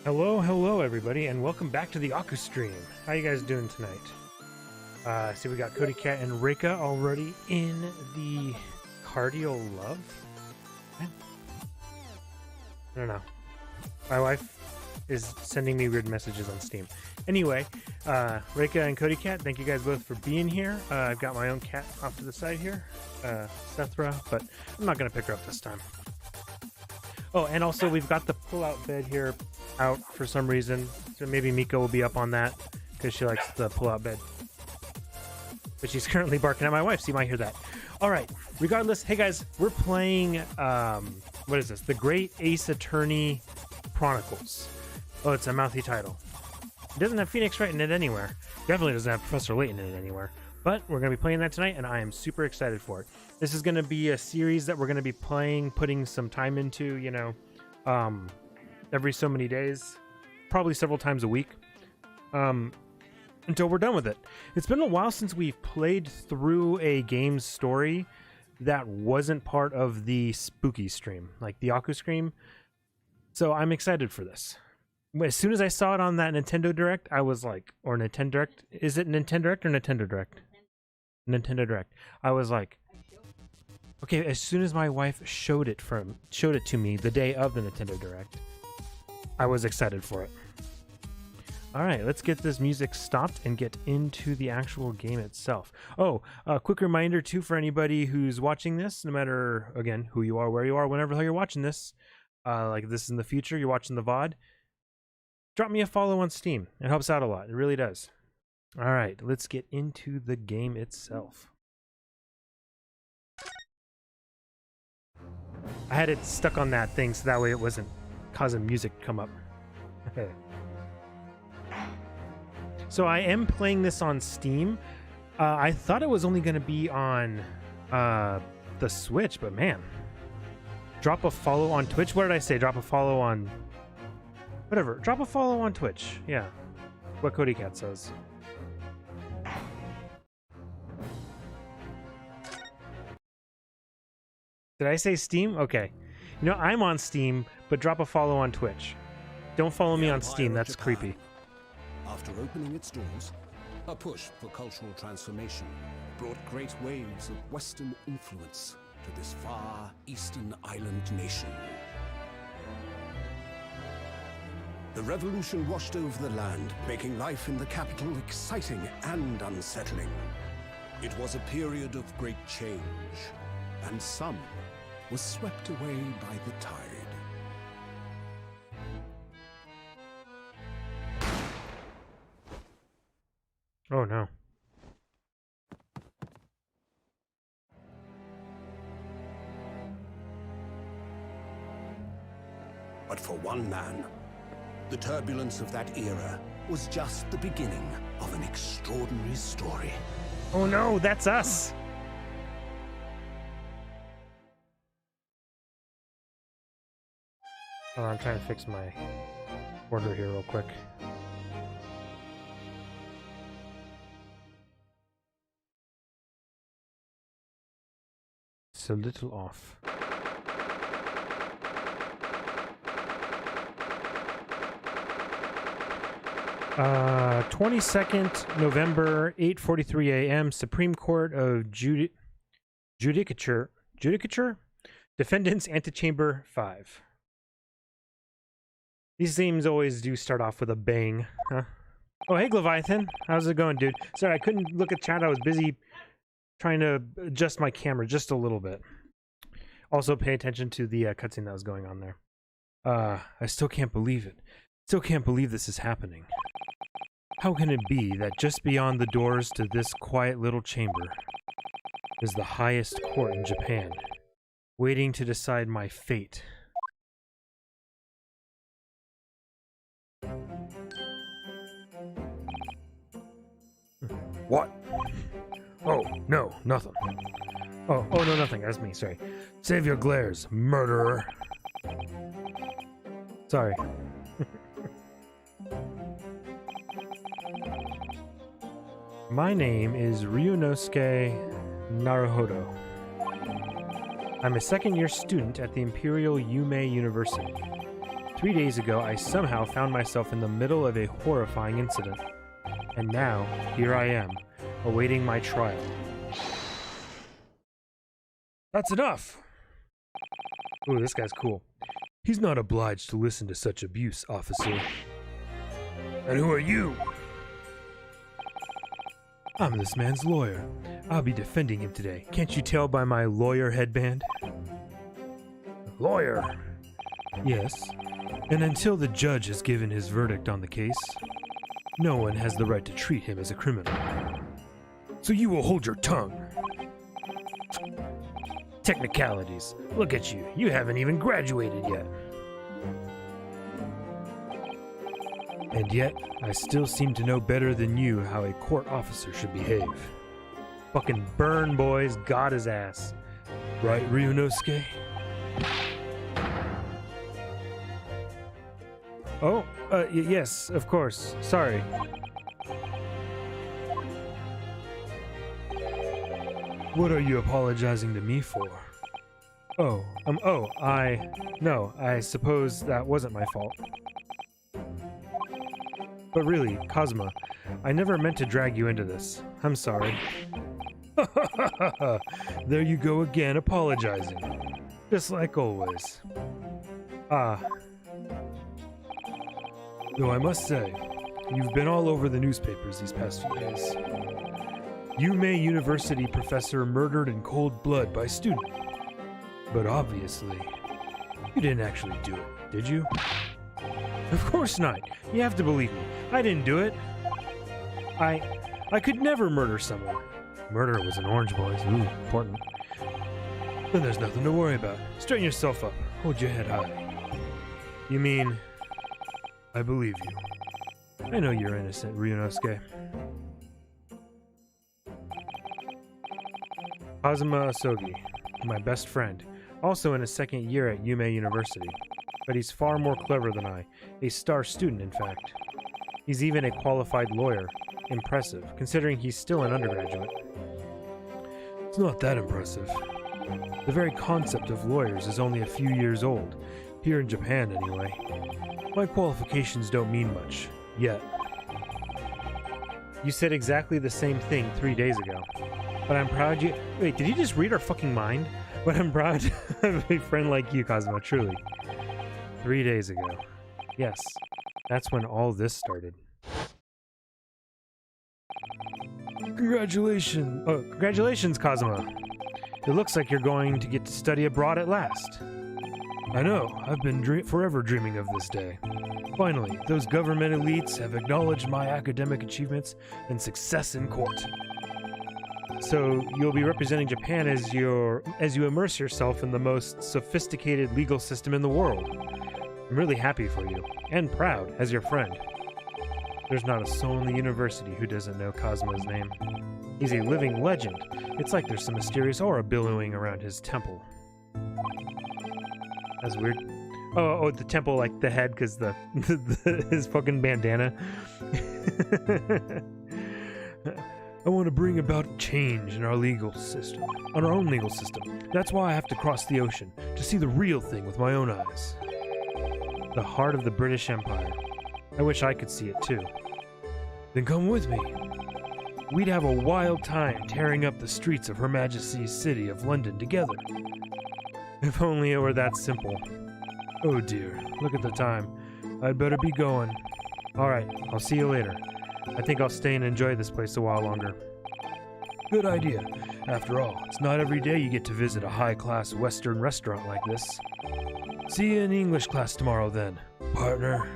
Hello everybody, and welcome back to the Aku stream. How you guys doing tonight? See, we got Cody Cat and Rika already in the Cardio Love. I don't know. My wife is sending me weird messages on Steam. Anyway, Rika and Cody Cat, thank you guys both for being here. I've got my own cat off to the side here, Sethra, but I'm not gonna pick her up this time. Oh, and also we've got the pull-out bed here out for some reason, so maybe Miko will be up on that because she likes the pull-out bed. But she's currently barking at my wife, so you might hear that. All right, regardless, hey guys, we're playing, what is this? The Great Ace Attorney Chronicles. Oh, it's a mouthy title. It doesn't have Phoenix Wright in it anywhere. Definitely doesn't have Professor Layton in it anywhere. But we're going to be playing that tonight, and I am super excited for it. This is going to be a series that we're going to be playing, putting some time into, you know, every so many days, probably several times a week, until we're done with it. It's been a while since we've played through a game's story that wasn't part of the spooky stream, like the Aku stream. So I'm excited for this. As soon as I saw it on that Nintendo Direct, I was like, or Nintendo Direct, is it Nintendo Direct or Nintendo Direct? Nintendo Direct. I was like, okay, as soon as my wife showed it to me the day of the Nintendo Direct, I was excited for it. All right, let's get this music stopped and get into the actual game itself. Oh, a quick reminder too for anybody who's watching this, no matter, again, who you are, where you are, whenever the hell you're watching this, like if this is in the future, you're watching the VOD, drop me a follow on Steam. It helps out a lot. It really does. All right, let's get into the game itself. I had it stuck on that thing so that way it wasn't causing music to come up. So I am playing this on Steam. I thought it was only going to be on the Switch, but man. Drop a follow on Twitch. What did I say? Drop a follow on... Whatever. Drop a follow on Twitch. Yeah. What Cody Cat says. Did I say Steam? Okay. You know, I'm on Steam, but drop a follow on Twitch. Don't follow me on Steam. That's creepy. After opening its doors, a push for cultural transformation brought great waves of Western influence to this far eastern island nation. The revolution washed over the land, making life in the capital exciting and unsettling. It was a period of great change, and some was swept away by the tide. Oh no. But for one man, the turbulence of that era was just the beginning of an extraordinary story. Oh no, that's us! Oh, I'm trying to fix my order here real quick. It's a little off. 22nd November, 8:43 a.m. Supreme Court of Judicature, Defendants Antechamber 5. These themes always do start off with a bang, huh? Oh, hey, Leviathan. How's it going, dude? Sorry, I couldn't look at chat. I was busy trying to adjust my camera just a little bit. Also, pay attention to the cutscene that was going on there. I still can't believe it. Still can't believe this is happening. How can it be that just beyond the doors to this quiet little chamber is the highest court in Japan, waiting to decide my fate? What? Oh, no, nothing. Oh, no, nothing. That's me, sorry. Save your glares, murderer. Sorry. My name is Ryunosuke Naruhodo. I'm a second-year student at the Imperial Yume University. 3 days ago, I somehow found myself in the middle of a horrifying incident. And now, here I am, awaiting my trial. That's enough! Ooh, this guy's cool. He's not obliged to listen to such abuse, officer. And who are you? I'm this man's lawyer. I'll be defending him today. Can't you tell by my lawyer headband? Lawyer? Yes. And until the judge has given his verdict on the case, no one has the right to treat him as a criminal. So you will hold your tongue. Technicalities. Look at you. You haven't even graduated yet. And yet, I still seem to know better than you how a court officer should behave. Fucking burn, boys. Got his ass. Right, Ryunosuke? Oh, yes, of course. Sorry. What are you apologizing to me for? No, I suppose that wasn't my fault. But really, Cosmo, I never meant to drag you into this. I'm sorry. There you go again, apologizing. Just like always. Though I must say, you've been all over the newspapers these past few days. Yume University professor murdered in cold blood by student. But obviously, you didn't actually do it, did you? Of course not. You have to believe me. I didn't do it. I could never murder someone. Murder was an orange, boys. Ooh, important. Then there's nothing to worry about. Straighten yourself up. Hold your head high. You mean, I believe you. I know you're innocent, Ryunosuke. Kazuma Asogi, my best friend, also in his second year at Yume University. But he's far more clever than I, a star student in fact. He's even a qualified lawyer. Impressive, considering he's still an undergraduate. It's not that impressive. The very concept of lawyers is only a few years old, here in Japan anyway. My qualifications don't mean much, yet. You said exactly the same thing 3 days ago. But I'm proud you— Wait, did he just read our fucking mind? But I'm proud to have a friend like you, Cosmo, truly. 3 days ago. Yes, that's when all this started. Congratulations! Oh, congratulations, Cosmo! It looks like you're going to get to study abroad at last. I know, I've been forever dreaming of this day. Finally, those government elites have acknowledged my academic achievements and success in court. So you'll be representing Japan as you immerse yourself in the most sophisticated legal system in the world. I'm really happy for you, and proud as your friend. There's not a soul in the university who doesn't know Cosmo's name. He's a living legend. It's like there's some mysterious aura billowing around his temple. That's weird. Oh, the temple, like the head, because his fucking bandana. I want to bring about change in our legal system, on our own legal system. That's why I have to cross the ocean, to see the real thing with my own eyes. The heart of the British Empire. I wish I could see it too. Then come with me. We'd have a wild time tearing up the streets of Her Majesty's city of London together. If only it were that simple. Oh dear, look at the time. I'd better be going. Alright, I'll see you later. I think I'll stay and enjoy this place a while longer. Good idea. After all, it's not every day you get to visit a high-class Western restaurant like this. See you in English class tomorrow then, partner.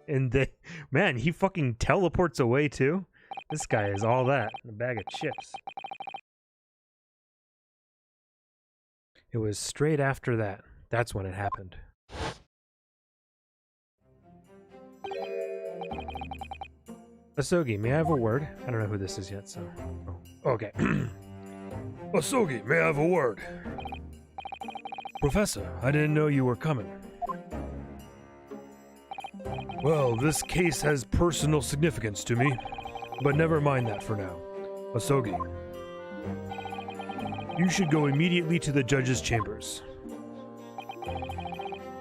And man, he fucking teleports away too? This guy is all that in a bag of chips. It was straight after that. That's when it happened. Asogi, may I have a word? I don't know who this is yet, so... Oh, okay. Asogi, may I have a word? Professor, I didn't know you were coming. Well, this case has personal significance to me, but never mind that for now. Asogi, you should go immediately to the judge's chambers.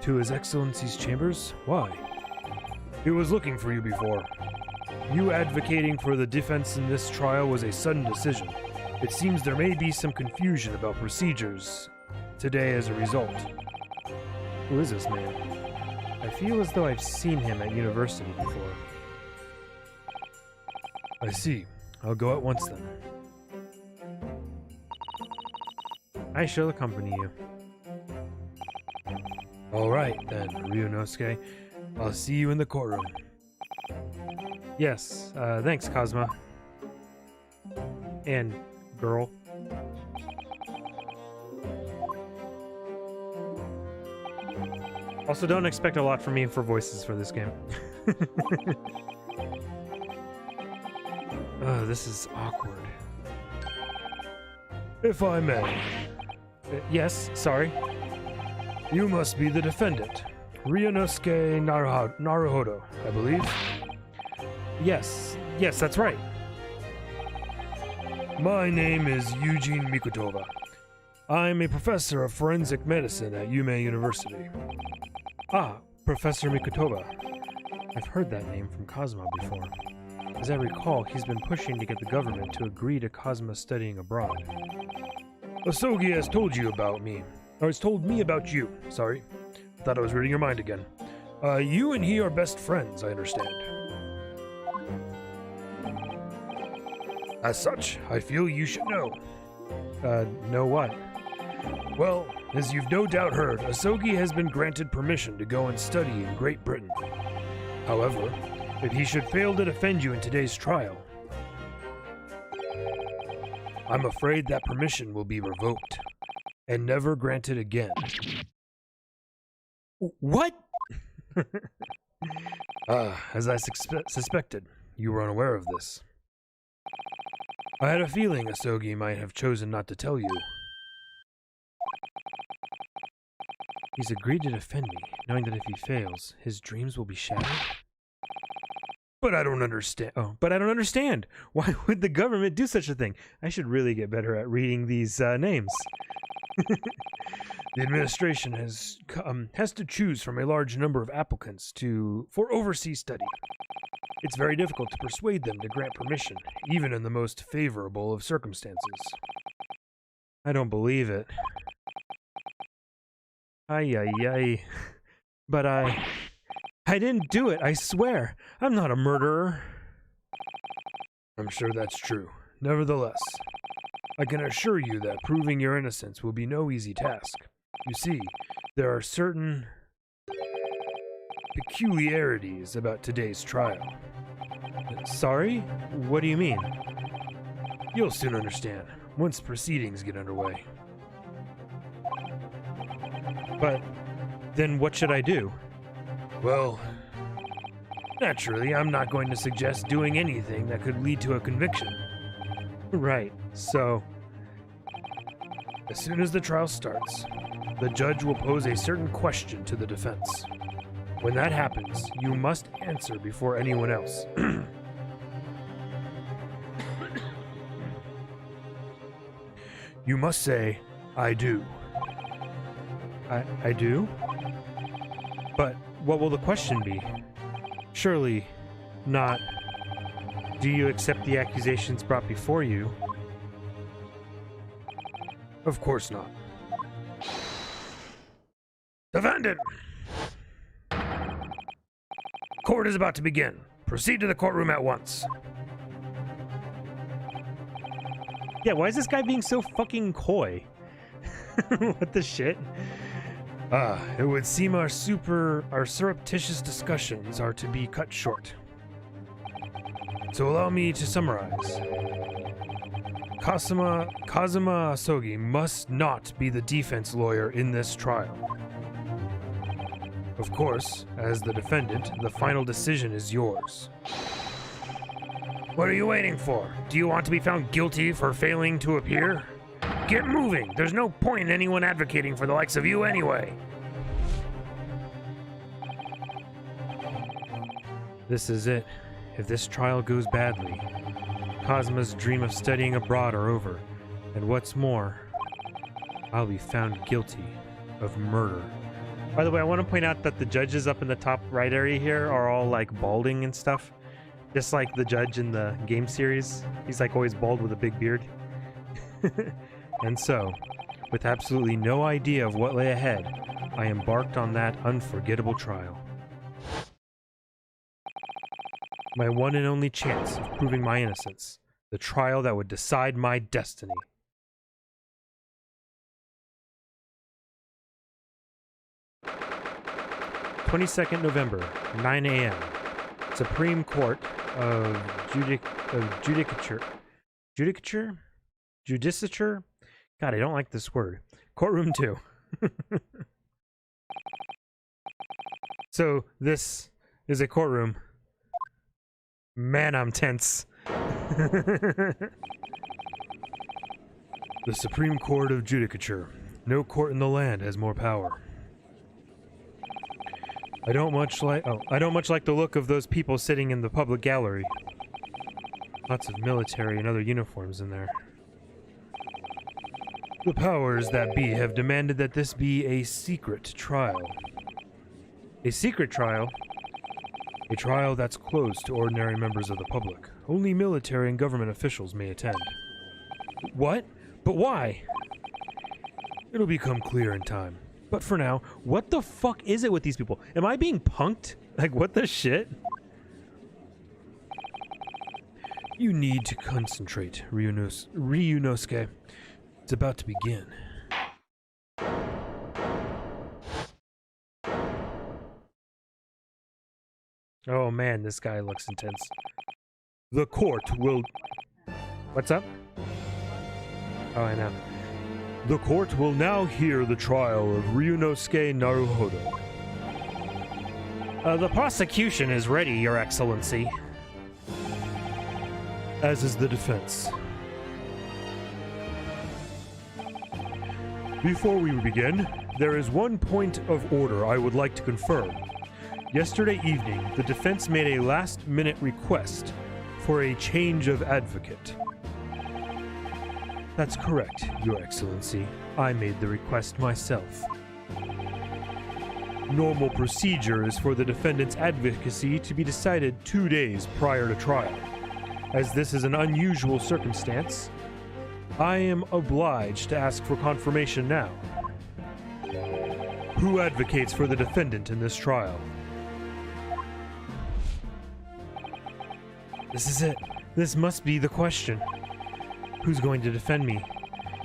To His Excellency's chambers? Why? He was looking for you before. You advocating for the defense in this trial was a sudden decision. It seems there may be some confusion about procedures today as a result. Who is this man? I feel as though I've seen him at university before. I see. I'll go at once then. I shall accompany you. Alright then, Ryunosuke. I'll see you in the courtroom. Yes, thanks, Cosma. And girl. Also, don't expect a lot from me for voices for this game. This is awkward. If I may. Yes, sorry. You must be the defendant. Ryunosuke Naruhodo, I believe. Yes, that's right. My name is Eugene Mikutova. I'm a professor of forensic medicine at Yume University. Ah, Professor Mikutova. I've heard that name from Cosma before. As I recall, he's been pushing to get the government to agree to Cosma studying abroad. Asogi has told you about me. Or has told me about you, sorry. Thought I was reading your mind again. You and he are best friends, I understand. As such, I feel you should know. Know what? Well, as you've no doubt heard, Asogi has been granted permission to go and study in Great Britain. However, if he should fail to defend you in today's trial, I'm afraid that permission will be revoked and never granted again. What? As I suspected, you were unaware of this. I had a feeling Asogi might have chosen not to tell you. He's agreed to defend me, knowing that if he fails, his dreams will be shattered? But I don't understand. Oh, but I don't understand. Why would the government do such a thing? I should really get better at reading these names. The administration has to choose from a large number of applicants for overseas study. It's very difficult to persuade them to grant permission, even in the most favorable of circumstances. I don't believe it. Ay. But I didn't do it, I swear. I'm not a murderer. I'm sure that's true. Nevertheless, I can assure you that proving your innocence will be no easy task. You see, there are certain peculiarities about today's trial. Sorry? What do you mean? You'll soon understand, once proceedings get underway. But then what should I do? Well, naturally, I'm not going to suggest doing anything that could lead to a conviction. Right, so as soon as the trial starts, the judge will pose a certain question to the defense. When that happens, you must answer before anyone else. You must say, I do. I do? But what will the question be? Surely not, do you accept the accusations brought before you? Of course not. Defendant! Court is about to begin. Proceed to the courtroom at once. Yeah, why is this guy being so fucking coy? What the shit? It would seem our surreptitious discussions are to be cut short. So allow me to summarize. Kazuma Asogi must not be the defense lawyer in this trial. Of course, as the defendant, the final decision is yours. What are you waiting for? Do you want to be found guilty for failing to appear? Get moving! There's no point in anyone advocating for the likes of you anyway. This is it. If this trial goes badly, Cosma's dream of studying abroad are over. And what's more, I'll be found guilty of murder By the way, I want to point out that the judges up in the top right area here are all like balding and stuff. Just like the judge in the game series. He's like always bald with a big beard. And so, with absolutely no idea of what lay ahead, I embarked on that unforgettable trial. My one and only chance of proving my innocence. The trial that would decide my destiny. (22nd November, 9 a.m.) Supreme Court of Judicature. Judicature? God, I don't like this word. Courtroom 2. So, this is a courtroom. Man, I'm tense. The Supreme Court of Judicature. No court in the land has more power. I don't much like the look of those people sitting in the public gallery. Lots of military and other uniforms in there. The powers that be have demanded that this be a secret trial. A secret trial? A trial that's closed to ordinary members of the public. Only military and government officials may attend. What? But why? It'll become clear in time. But for now, what the fuck is it with these people? Am I being punked? Like, what the shit? You need to concentrate, Ryunosuke. It's about to begin. Oh man, this guy looks intense. The court will... What's up? Oh, I know. The court will now hear the trial of Ryunosuke Naruhodo. The prosecution is ready, Your Excellency. As is the defense. Before we begin, there is one point of order I would like to confirm. Yesterday evening, the defense made a last-minute request for a change of advocate. That's correct, Your Excellency. I made the request myself. Normal procedure is for the defendant's advocacy to be decided 2 days prior to trial. As this is an unusual circumstance, I am obliged to ask for confirmation now. Who advocates for the defendant in this trial? This is it. This must be the question. Who's going to defend me?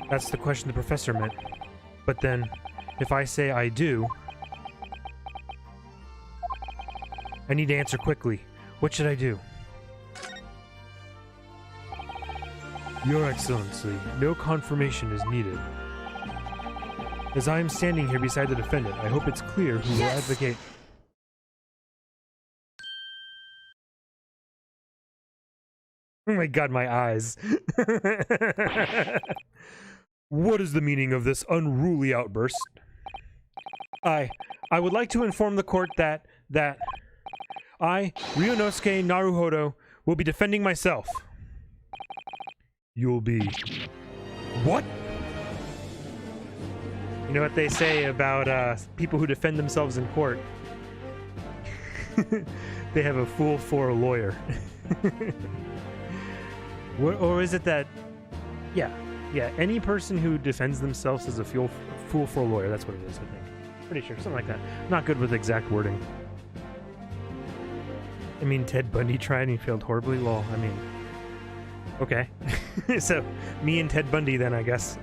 That's the question the professor meant. But then, if I say I do... I need to answer quickly. What should I do? Your Excellency, no confirmation is needed. As I am standing here beside the defendant, I hope it's clear who will advocate... Oh my god, my eyes. What is the meaning of this unruly outburst? I would like to inform the court that I, Ryunosuke Naruhodo, will be defending myself. You'll be... What? You know what they say about people who defend themselves in court? They have a fool for a lawyer. What, or is it that... Yeah, any person who defends themselves is a fool for a lawyer. That's what it is, I think. Pretty sure, something like that. Not good with exact wording. I mean, Ted Bundy tried and he failed horribly. Lol, I mean... Okay. So, me and Ted Bundy then, I guess.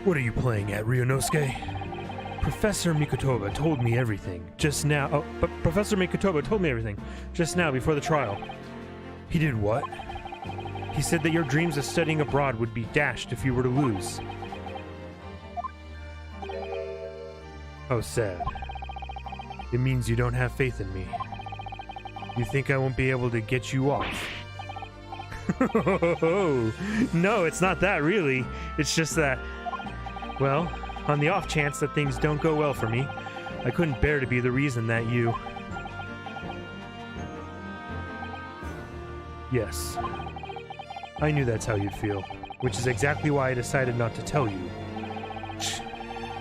What are you playing at, Ryunosuke? Professor Mikotoba told me everything just now. Oh, but Professor Mikotoba told me everything just now before the trial. He did what? He said that your dreams of studying abroad would be dashed if you were to lose. How sad. It means you don't have faith in me. You think I won't be able to get you off? No, it's not that, really. It's just that, well, on the off chance that things don't go well for me, I couldn't bear to be the reason that you... Yes. I knew that's how you'd feel, which is exactly why I decided not to tell you.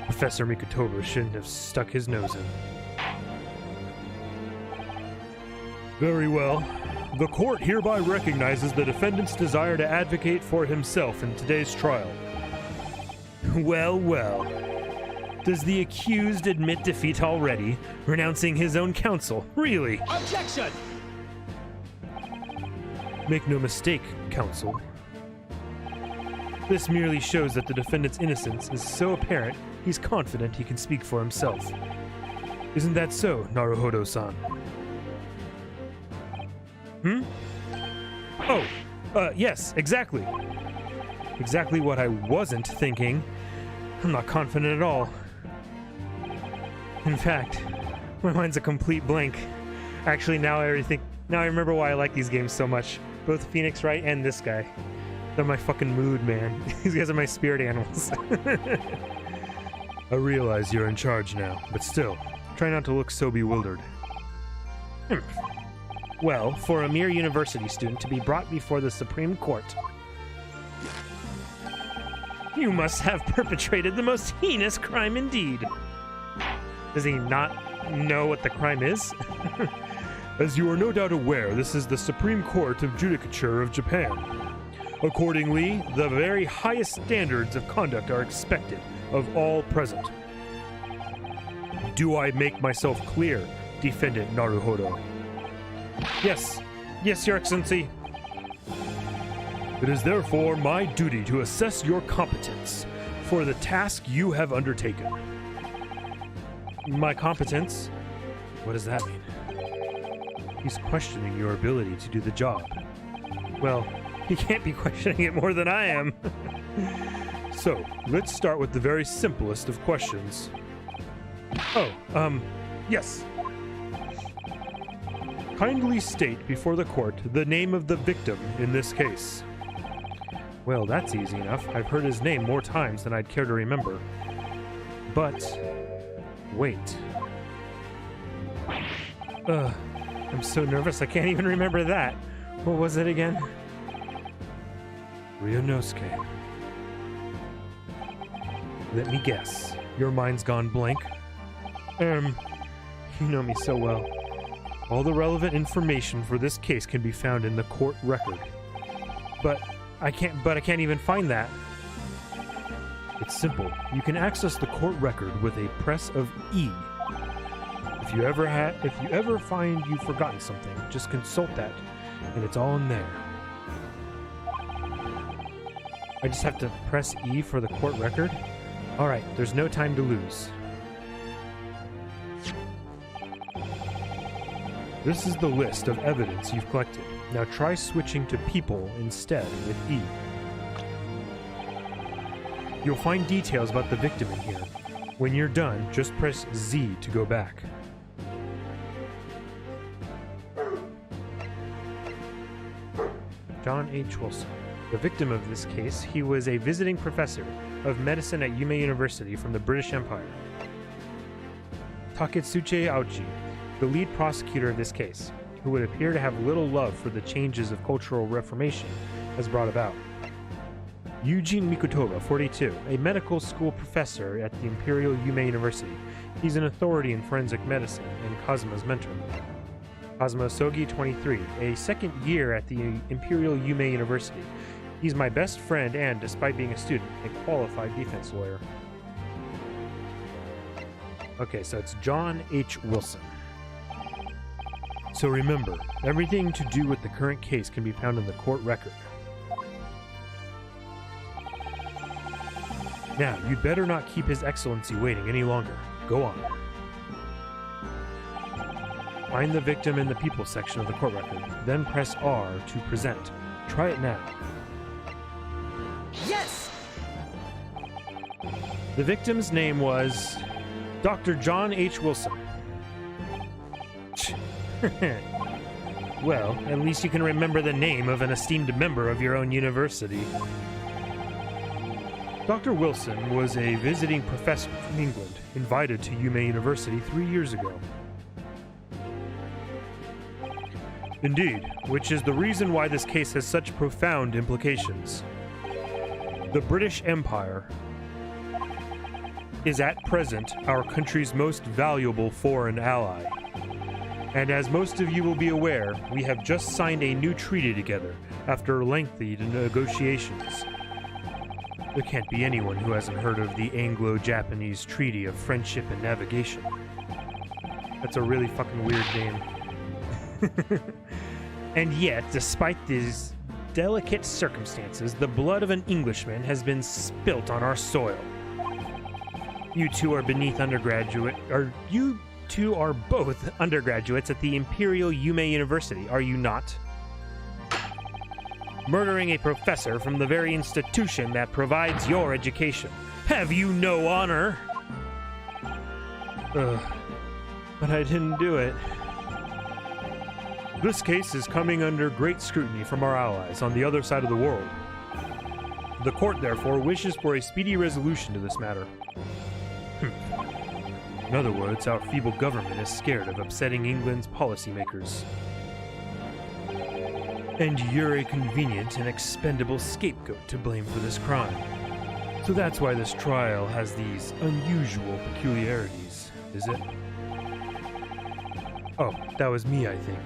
Professor Mikotoba shouldn't have stuck his nose in. Very well. The court hereby recognizes the defendant's desire to advocate for himself in today's trial. Well, well. Does the accused admit defeat already, renouncing his own counsel? Really? Objection! Make no mistake, counsel. This merely shows that the defendant's innocence is so apparent, he's confident he can speak for himself. Isn't that so, Naruhodo-san? Yes, exactly. Exactly what I wasn't thinking. I'm not confident at all. In fact, my mind's a complete blank. Actually, now I remember why I like these games so much. Both Phoenix Wright and this guy. They're my fucking mood, man. These guys are my spirit animals. I realize you're in charge now, but still, try not to look so bewildered. Well, for a mere university student to be brought before the Supreme Court, you must have perpetrated the most heinous crime indeed. Does he not know what the crime is? As you are no doubt aware, this is the Supreme Court of Judicature of Japan. Accordingly, the very highest standards of conduct are expected of all present. Do I make myself clear, Defendant Naruhodo? Yes. Yes, Your Excellency. It is therefore my duty to assess your competence for the task you have undertaken. My competence? What does that mean? He's questioning your ability to do the job. Well, he can't be questioning it more than I am. So, let's start with the very simplest of questions. Yes. Kindly state before the court the name of the victim in this case. Well, that's easy enough. I've heard his name more times than I'd care to remember. But, wait. I'm so nervous I can't even remember that. What was it again? Ryunosuke. Let me guess. Your mind's gone blank? You know me so well. All the relevant information for this case can be found in the court record. But I can't even find that. It's simple. You can access the court record with a press of E. If you ever find you've forgotten something, just consult that, and it's all in there. I just have to press E for the court record? Alright, there's no time to lose. This is the list of evidence you've collected. Now try switching to people instead with E. You'll find details about the victim in here. When you're done, just press Z to go back. John H. Wilson. The victim of this case, he was a visiting professor of medicine at Yume University from the British Empire. Taketsuchi Aoji, the lead prosecutor of this case, who would appear to have little love for the changes of cultural reformation has brought about. Eugene Mikotoba, 42, a medical school professor at the Imperial Yume University. He's an authority in forensic medicine and Kazuma's mentor. Kazuma Sogi, 23, a second year at the Imperial Yume University. He's my best friend and, despite being a student, a qualified defense lawyer. Okay, so it's John H. Wilson. So remember, everything to do with the current case can be found in the court record. Now, you'd better not keep His Excellency waiting any longer. Go on. Find the victim in the people section of the court record, then press R to present. Try it now. Yes! The victim's name was Dr. John H. Wilson. Well, at least you can remember the name of an esteemed member of your own university. Dr. Wilson was a visiting professor from England, invited to Yume University 3 years ago. Indeed, which is the reason why this case has such profound implications. The British Empire is at present our country's most valuable foreign ally. And as most of you will be aware, we have just signed a new treaty together after lengthy negotiations. There can't be anyone who hasn't heard of the Anglo-Japanese Treaty of Friendship and Navigation. That's a really fucking weird name. And yet, despite these delicate circumstances, the blood of an Englishman has been spilt on our soil. You two are you two are both undergraduates at the Imperial Yume University, are you not? Murdering a professor from the very institution that provides your education. Have you no honor? But I didn't do it. This case is coming under great scrutiny from our allies on the other side of the world. The court, therefore, wishes for a speedy resolution to this matter. In other words, our feeble government is scared of upsetting England's policymakers. And you're a convenient and expendable scapegoat to blame for this crime. So that's why this trial has these unusual peculiarities, is it? Oh, that was me, I think.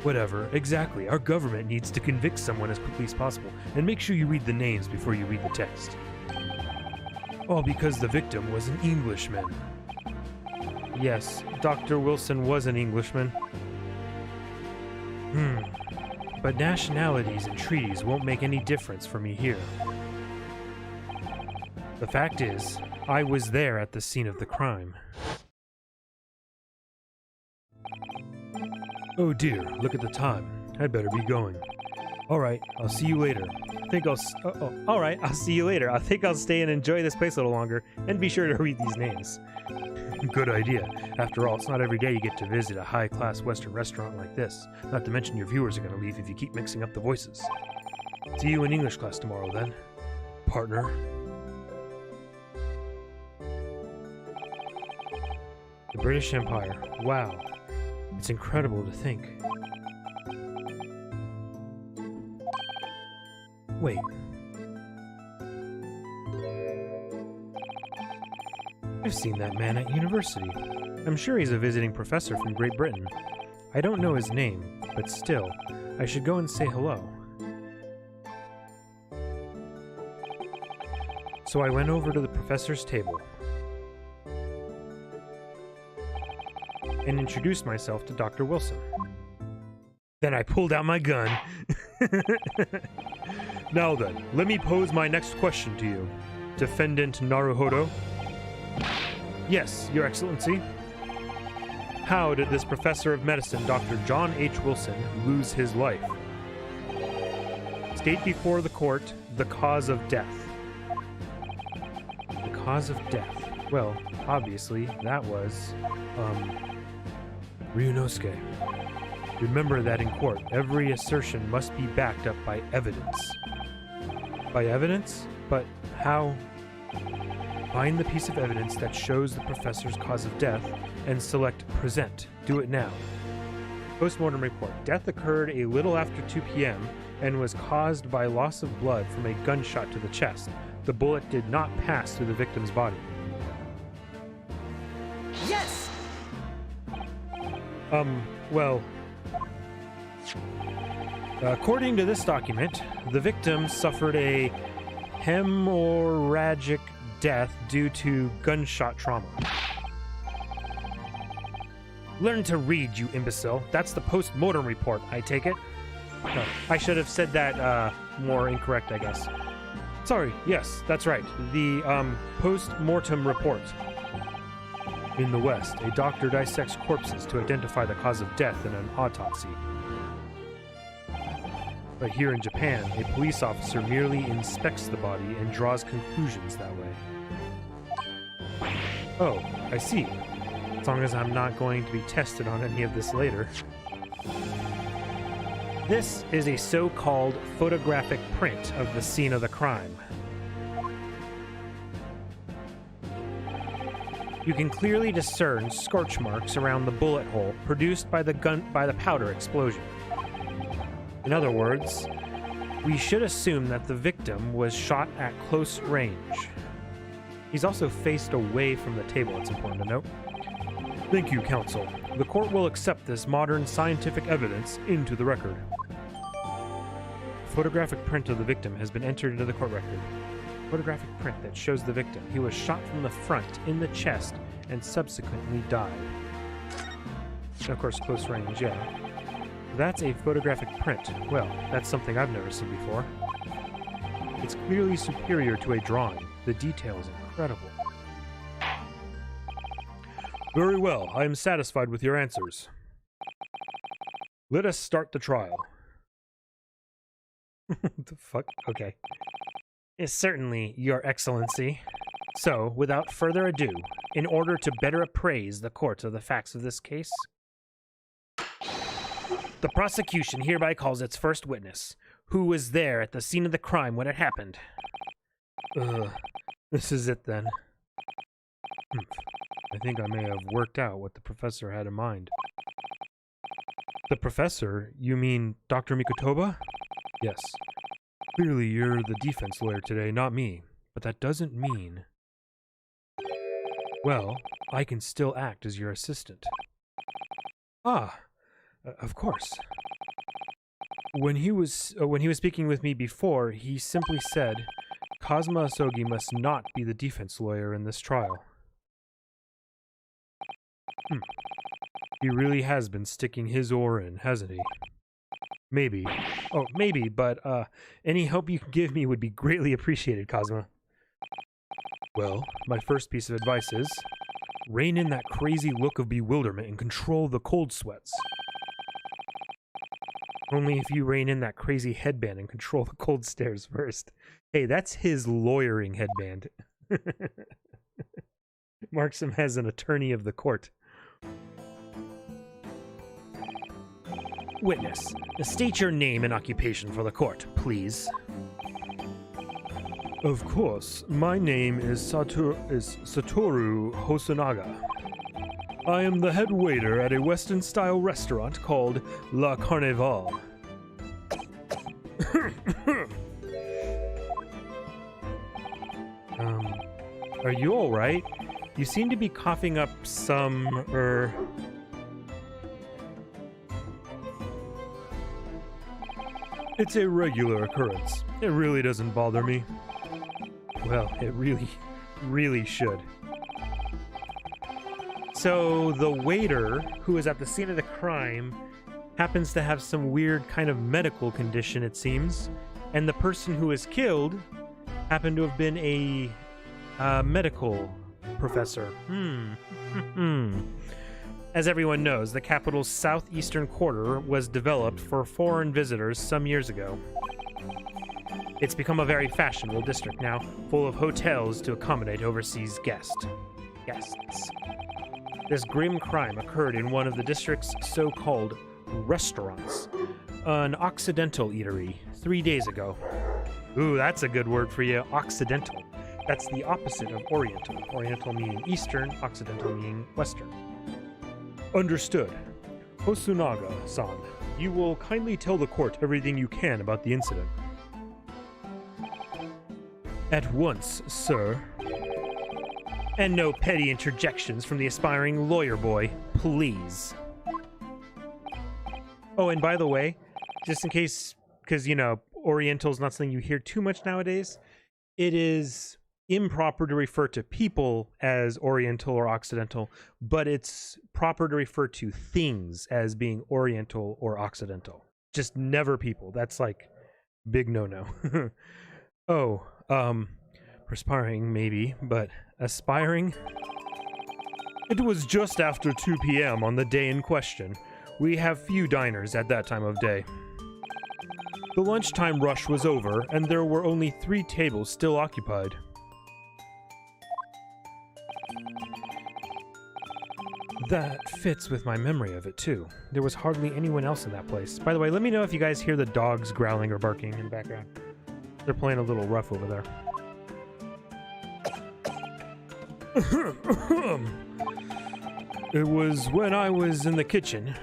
Whatever, exactly. Our government needs to convict someone as quickly as possible, and make sure you read the names before you read the text. All because the victim was an Englishman. Yes, Dr. Wilson was an Englishman. But nationalities and treaties won't make any difference for me here. The fact is, I was there at the scene of the crime. Oh dear, look at the time. I'd better be going. Alright, I'll see you later. Alright, I'll see you later. I think I'll stay and enjoy this place a little longer, and be sure to read these names. Good idea. After all, it's not every day you get to visit a high-class Western restaurant like this. Not to mention your viewers are going to leave if you keep mixing up the voices. See you in English class tomorrow, then. Partner. The British Empire. Wow. It's incredible to think. Wait. I've seen that man at university. I'm sure he's a visiting professor from Great Britain. I don't know his name, but still, I should go and say hello. So I went over to the professor's table and introduced myself to Dr. Wilson. Then I pulled out my gun. Now then, let me pose my next question to you. Defendant Naruhodo? Yes, Your Excellency. How did this professor of medicine, Dr. John H. Wilson, lose his life? State before the court the cause of death. The cause of death. Well, obviously, that was, Ryunosuke. Remember that in court, every assertion must be backed up by evidence. By evidence? But how? Find the piece of evidence that shows the professor's cause of death and select Present. Do it now. Postmortem report. Death occurred a little after 2 p.m. and was caused by loss of blood from a gunshot to the chest. The bullet did not pass through the victim's body. Yes! Well... according to this document, the victim suffered a hemorrhagic death due to gunshot trauma. Learn to read, you imbecile. That's the post-mortem report, I take it? No, I should have said that, more incorrect, I guess. Sorry, yes, that's right. The, post-mortem report. In the West, a doctor dissects corpses to identify the cause of death in an autopsy. But here in Japan, a police officer merely inspects the body and draws conclusions that way. Oh, I see. As long as I'm not going to be tested on any of this later. This is a so-called photographic print of the scene of the crime. You can clearly discern scorch marks around the bullet hole produced by the powder explosion. In other words, we should assume that the victim was shot at close range. He's also faced away from the table, it's important to note. Thank you, counsel. The court will accept this modern scientific evidence into the record. A photographic print of the victim has been entered into the court record. Photographic print that shows the victim. He was shot from the front in the chest and subsequently died. Of course, close range, yeah. That's a photographic print. Well, that's something I've never seen before. It's clearly superior to a drawing. The detail is incredible. Very well. I am satisfied with your answers. Let us start the trial. What the fuck? Okay. Yes, certainly, Your Excellency. So, without further ado, in order to better appraise the court of the facts of this case, the prosecution hereby calls its first witness, who was there at the scene of the crime when it happened. This is it then. I think I may have worked out what the professor had in mind. The professor? You mean Dr. Mikotoba? Yes. Clearly you're the defense lawyer today, not me. But that doesn't mean... Well, I can still act as your assistant. Ah, of course. When he was speaking with me before, he simply said, Kazuma Asogi must not be the defense lawyer in this trial. He really has been sticking his oar in, hasn't he? Maybe. Oh, maybe, but any help you can give me would be greatly appreciated, Kazuma. Well, my first piece of advice is, rein in that crazy look of bewilderment and control the cold sweats. Only if you rein in that crazy headband and control the cold stares first. Hey, that's his lawyering headband. Marks him as an attorney of the court. Witness, state your name and occupation for the court, please. Of course. My name is Satoru Hosonaga. I am the head waiter at a Western-style restaurant called La Carnival. Are you alright? You seem to be coughing up some, It's a regular occurrence. It really doesn't bother me. Well, it really should. So, the waiter, who is at the scene of the crime, happens to have some weird kind of medical condition, it seems. And the person who was killed happened to have been a medical professor. As everyone knows, the capital's southeastern quarter was developed for foreign visitors some years ago. It's become a very fashionable district now, full of hotels to accommodate overseas guests. This grim crime occurred in one of the district's so-called restaurants, an Occidental eatery, 3 days ago. Ooh, that's a good word for you, Occidental. That's the opposite of Oriental. Oriental meaning Eastern, Occidental meaning Western. Understood. Hosonaga-san, you will kindly tell the court everything you can about the incident. At once, sir. And no petty interjections from the aspiring lawyer boy, please. Oh, and by the way, just in case, because, you know, Oriental is not something you hear too much nowadays, it is improper to refer to people as Oriental or Occidental, but it's proper to refer to things as being Oriental or Occidental. Just never people. That's like big no-no. Oh, perspiring maybe, but aspiring? It was just after 2 p.m. on the day in question. We have few diners at that time of day. The lunchtime rush was over, and there were only 3 tables still occupied. That fits with my memory of it, too. There was hardly anyone else in that place. By the way, let me know if you guys hear the dogs growling or barking in the background. They're playing a little rough over there. It was when I was in the kitchen,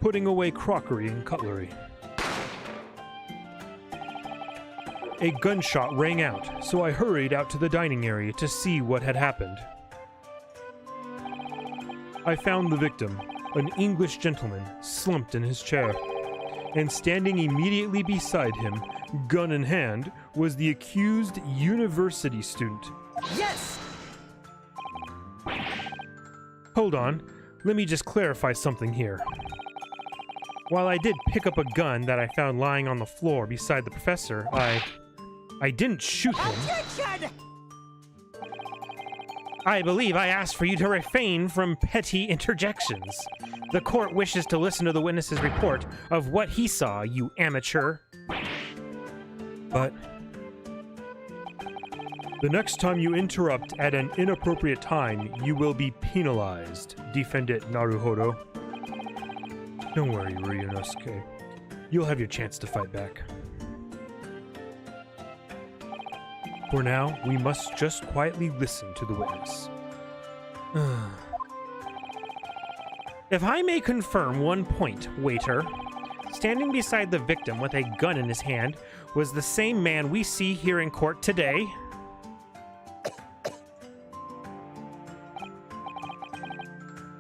putting away crockery and cutlery. a gunshot rang out, so I hurried out to the dining area to see what had happened. I found the victim, an English gentleman, slumped in his chair, and standing immediately beside him, gun in hand, was the accused university student. Yes! Hold on, let me just clarify something here. While I did pick up a gun that I found lying on the floor beside the professor, I didn't shoot him. Objection! I believe I asked for you to refrain from petty interjections. The court wishes to listen to the witness's report of what he saw, you amateur. But the next time you interrupt at an inappropriate time, you will be penalized. Defendant Naruhodo. Don't worry, Ryunosuke. You'll have your chance to fight back. For now, we must just quietly listen to the witness. If I may confirm one point, waiter. Standing beside the victim with a gun in his hand was the same man we see here in court today.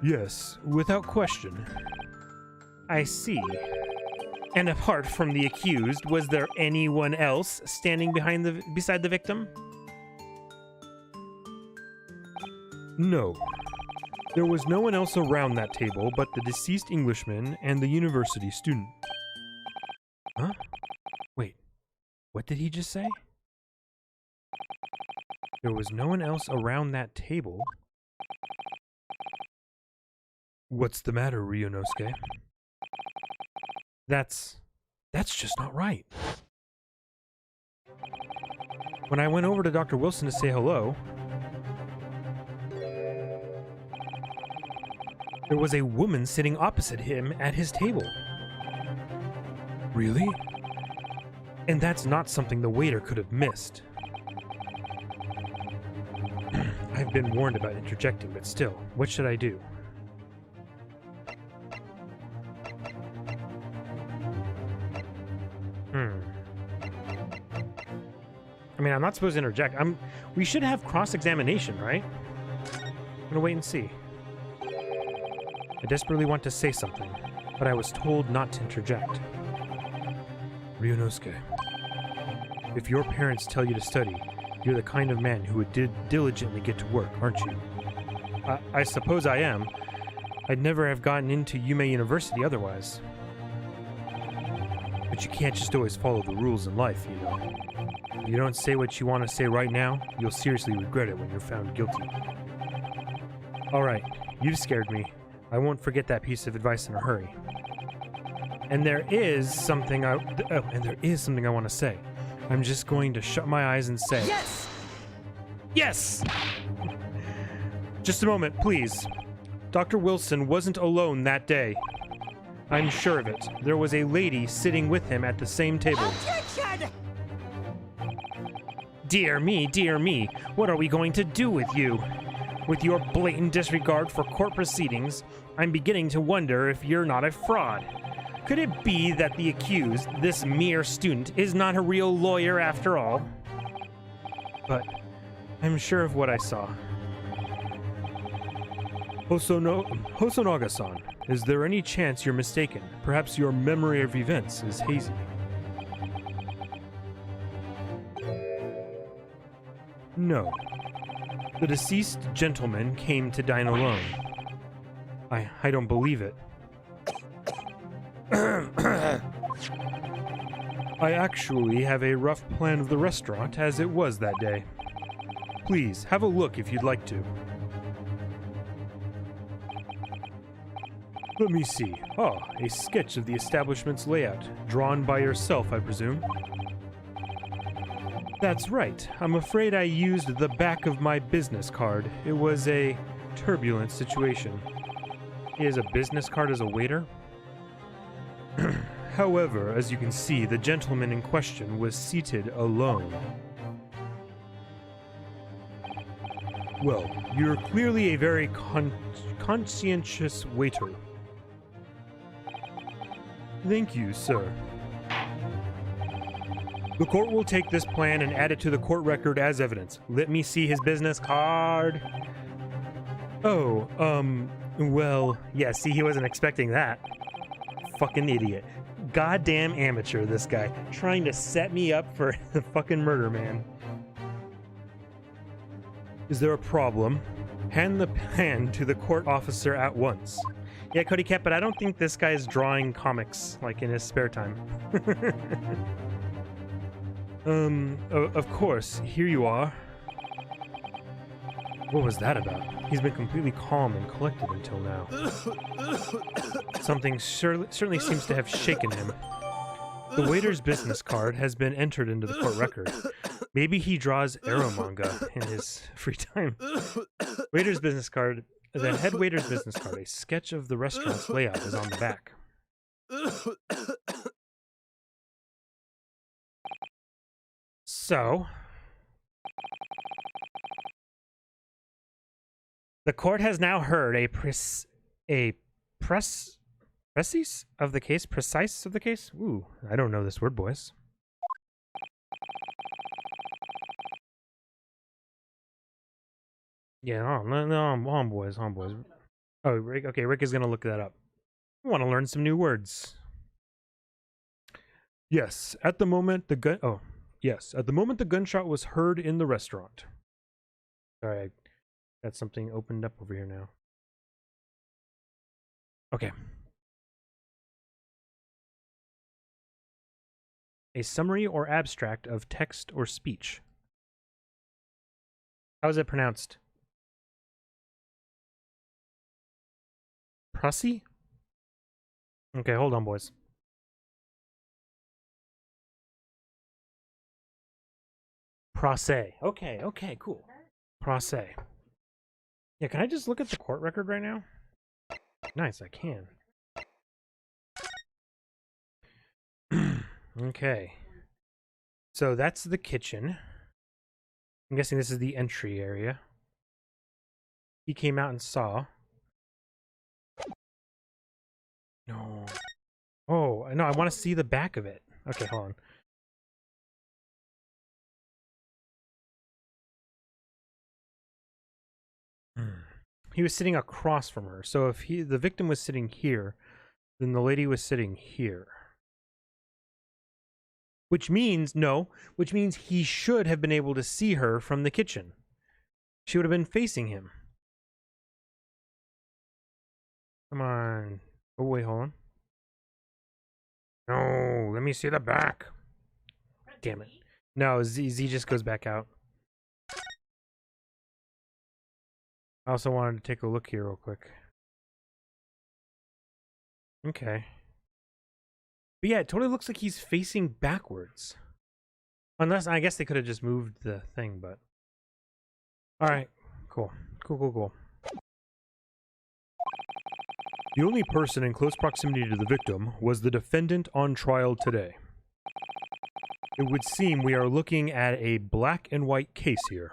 Yes, without question. I see. And apart from the accused, was there anyone else standing beside the victim? No. There was no one else around that table but the deceased Englishman and the university student. Huh? Wait, what did he just say? There was no one else around that table. What's the matter, Ryunosuke? That's just not right. When I went over to Dr. Wilson to say hello, there was a woman sitting opposite him at his table. Really? And that's not something the waiter could have missed. I've been warned about interjecting, but still, what should I do? I mean, I'm not supposed to interject. We should have cross-examination, right? I'm gonna wait and see. I desperately want to say something, but I was told not to interject. Ryunosuke, if your parents tell you to study, you're the kind of man who would diligently get to work, aren't you? I suppose I am. I'd never have gotten into Yume University otherwise. But you can't just always follow the rules in life, you know. If you don't say what you want to say right now, you'll seriously regret it when you're found guilty. Alright, you've scared me. I won't forget that piece of advice in a hurry. And there is something I want to say. I'm just going to shut my eyes and say... Yes! Yes! Just a moment, please. Dr. Wilson wasn't alone that day. I'm sure of it. There was a lady sitting with him at the same table. Objection! Dear me, what are we going to do with you? With your blatant disregard for court proceedings, I'm beginning to wonder if you're not a fraud. Could it be that the accused, this mere student, is not a real lawyer after all? But I'm sure of what I saw. Hosonaga-san, is there any chance you're mistaken? Perhaps your memory of events is hazy. No. The deceased gentleman came to dine alone. I don't believe it. I actually have a rough plan of the restaurant as it was that day. Please, have a look if you'd like to. Let me see. Ah, a sketch of the establishment's layout. Drawn by yourself, I presume? That's right. I'm afraid I used the back of my business card. It was a turbulent situation. He has a business card as a waiter? However, as you can see, the gentleman in question was seated alone. Well, you're clearly a very conscientious waiter. Thank you, sir. The court will take this plan and add it to the court record as evidence. Let me see his business card. Oh, well, yeah, see, he wasn't expecting that. Fucking idiot. Goddamn amateur, this guy. Trying to set me up for the fucking murder, man. Is there a problem? Hand the pen to the court officer at once. Yeah, Cody Cat, but I don't think this guy is drawing comics, like, in his spare time. Of course, here you are. What was that about? He's been completely calm and collected until now. Something certainly seems to have shaken him. The waiter's business card has been entered into the court record. Maybe he draws arrow manga in his free time. Waiter's business card, the head waiter's business card, a sketch of the restaurant's layout is on the back. So, the court has now heard a precise of the case? Precise of the case? Ooh, I don't know this word, boys. Yeah, on, boys. Oh, Rick, okay, Rick is gonna look that up. I want to learn some new words. Yes, at the moment the gun. Oh, yes, at the moment the gunshot was heard in the restaurant. Sorry, I got something opened up over here now. Okay. A summary or abstract of text or speech. How is it pronounced? Prussy? Okay, hold on, boys. Procès. Okay, cool. Procès. Yeah, can I just look at the court record right now? Nice, I can. Okay. So that's the kitchen. I'm guessing this is the entry area. He came out and saw. No. Oh, no, I want to see the back of it. Okay, hold on. He was sitting across from her. So if the victim was sitting here, then the lady was sitting here. Which means he should have been able to see her from the kitchen. She would have been facing him. Come on. Oh, wait, hold on. No, let me see the back. Damn it. No, Z just goes back out. I also wanted to take a look here real quick. Okay. But yeah, it totally looks like he's facing backwards. Unless, I guess they could have just moved the thing, but... Alright, cool. Cool. The only person in close proximity to the victim was the defendant on trial today. It would seem we are looking at a black and white case here.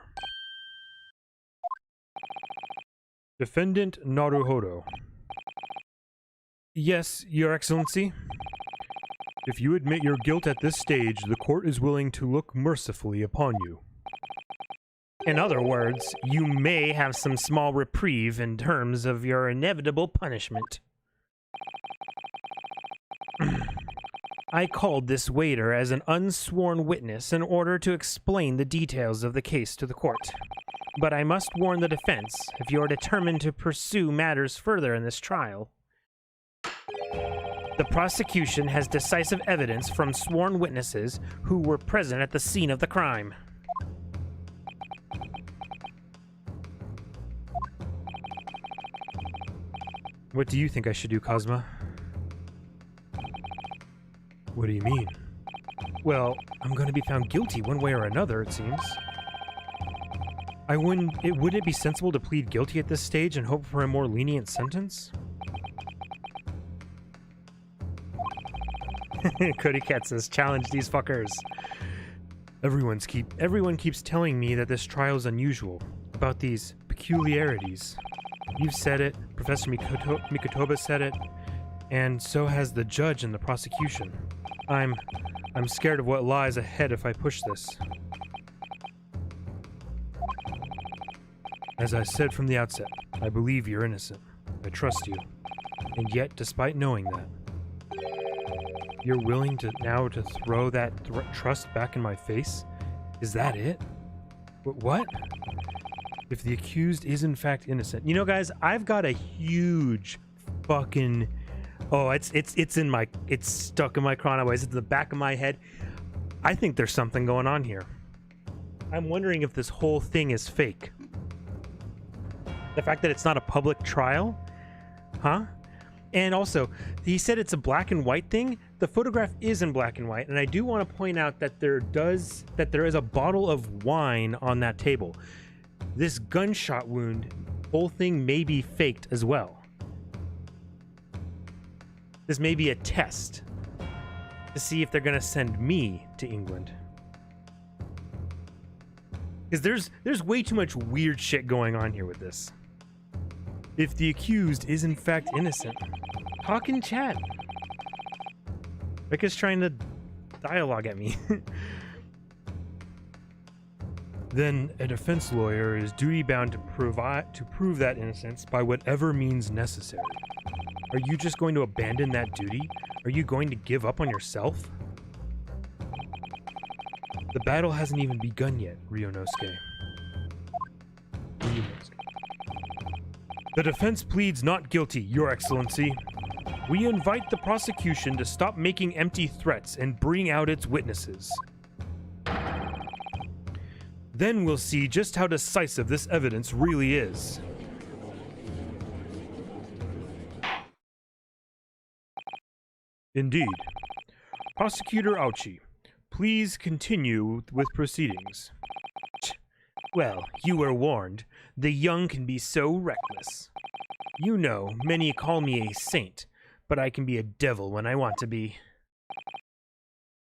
Defendant Naruhodo. Yes, Your Excellency. If you admit your guilt at this stage, the court is willing to look mercifully upon you. In other words, you may have some small reprieve in terms of your inevitable punishment. I called this waiter as an unsworn witness in order to explain the details of the case to the court. But I must warn the defense, if you are determined to pursue matters further in this trial. The prosecution has decisive evidence from sworn witnesses who were present at the scene of the crime. What do you think I should do, Cosma? What do you mean? Well, I'm going to be found guilty one way or another, it seems. Would it be sensible to plead guilty at this stage and hope for a more lenient sentence? Cody Cat says, challenge these fuckers. Everyone keeps telling me that this trial is unusual, about these peculiarities. You've said it, Professor Mikotoba said it, and so has the judge and the prosecution. I'm I'm scared of what lies ahead if I push this. As I said from the outset, I believe you're innocent. I trust you. And yet, despite knowing that, you're willing to now to throw that trust back in my face? Is that it? What? If the accused is in fact innocent. You know, guys, I've got a huge fucking... Oh, it's stuck in my chronoways. It's in the back of my head. I think there's something going on here. I'm wondering if this whole thing is fake. The fact that it's not a public trial? Huh? And also, he said it's a black and white thing. The photograph is in black and white, and I do want to point out that there is a bottle of wine on that table. This gunshot wound, whole thing may be faked as well. This may be a test to see if they're going to send me to England. Because there's way too much weird shit going on here with this. If the accused is in fact innocent, talk in chat. Rick is trying to dialogue at me. Then a defense lawyer is duty-bound to prove that innocence by whatever means necessary. Are you just going to abandon that duty? Are you going to give up on yourself? The battle hasn't even begun yet, Ryunosuke. The defense pleads not guilty, Your Excellency. We invite the prosecution to stop making empty threats and bring out its witnesses. Then we'll see just how decisive this evidence really is. Indeed. Prosecutor Auchi, please continue with proceedings. Well, you were warned. The young can be so reckless. You know, many call me a saint, but I can be a devil when I want to be.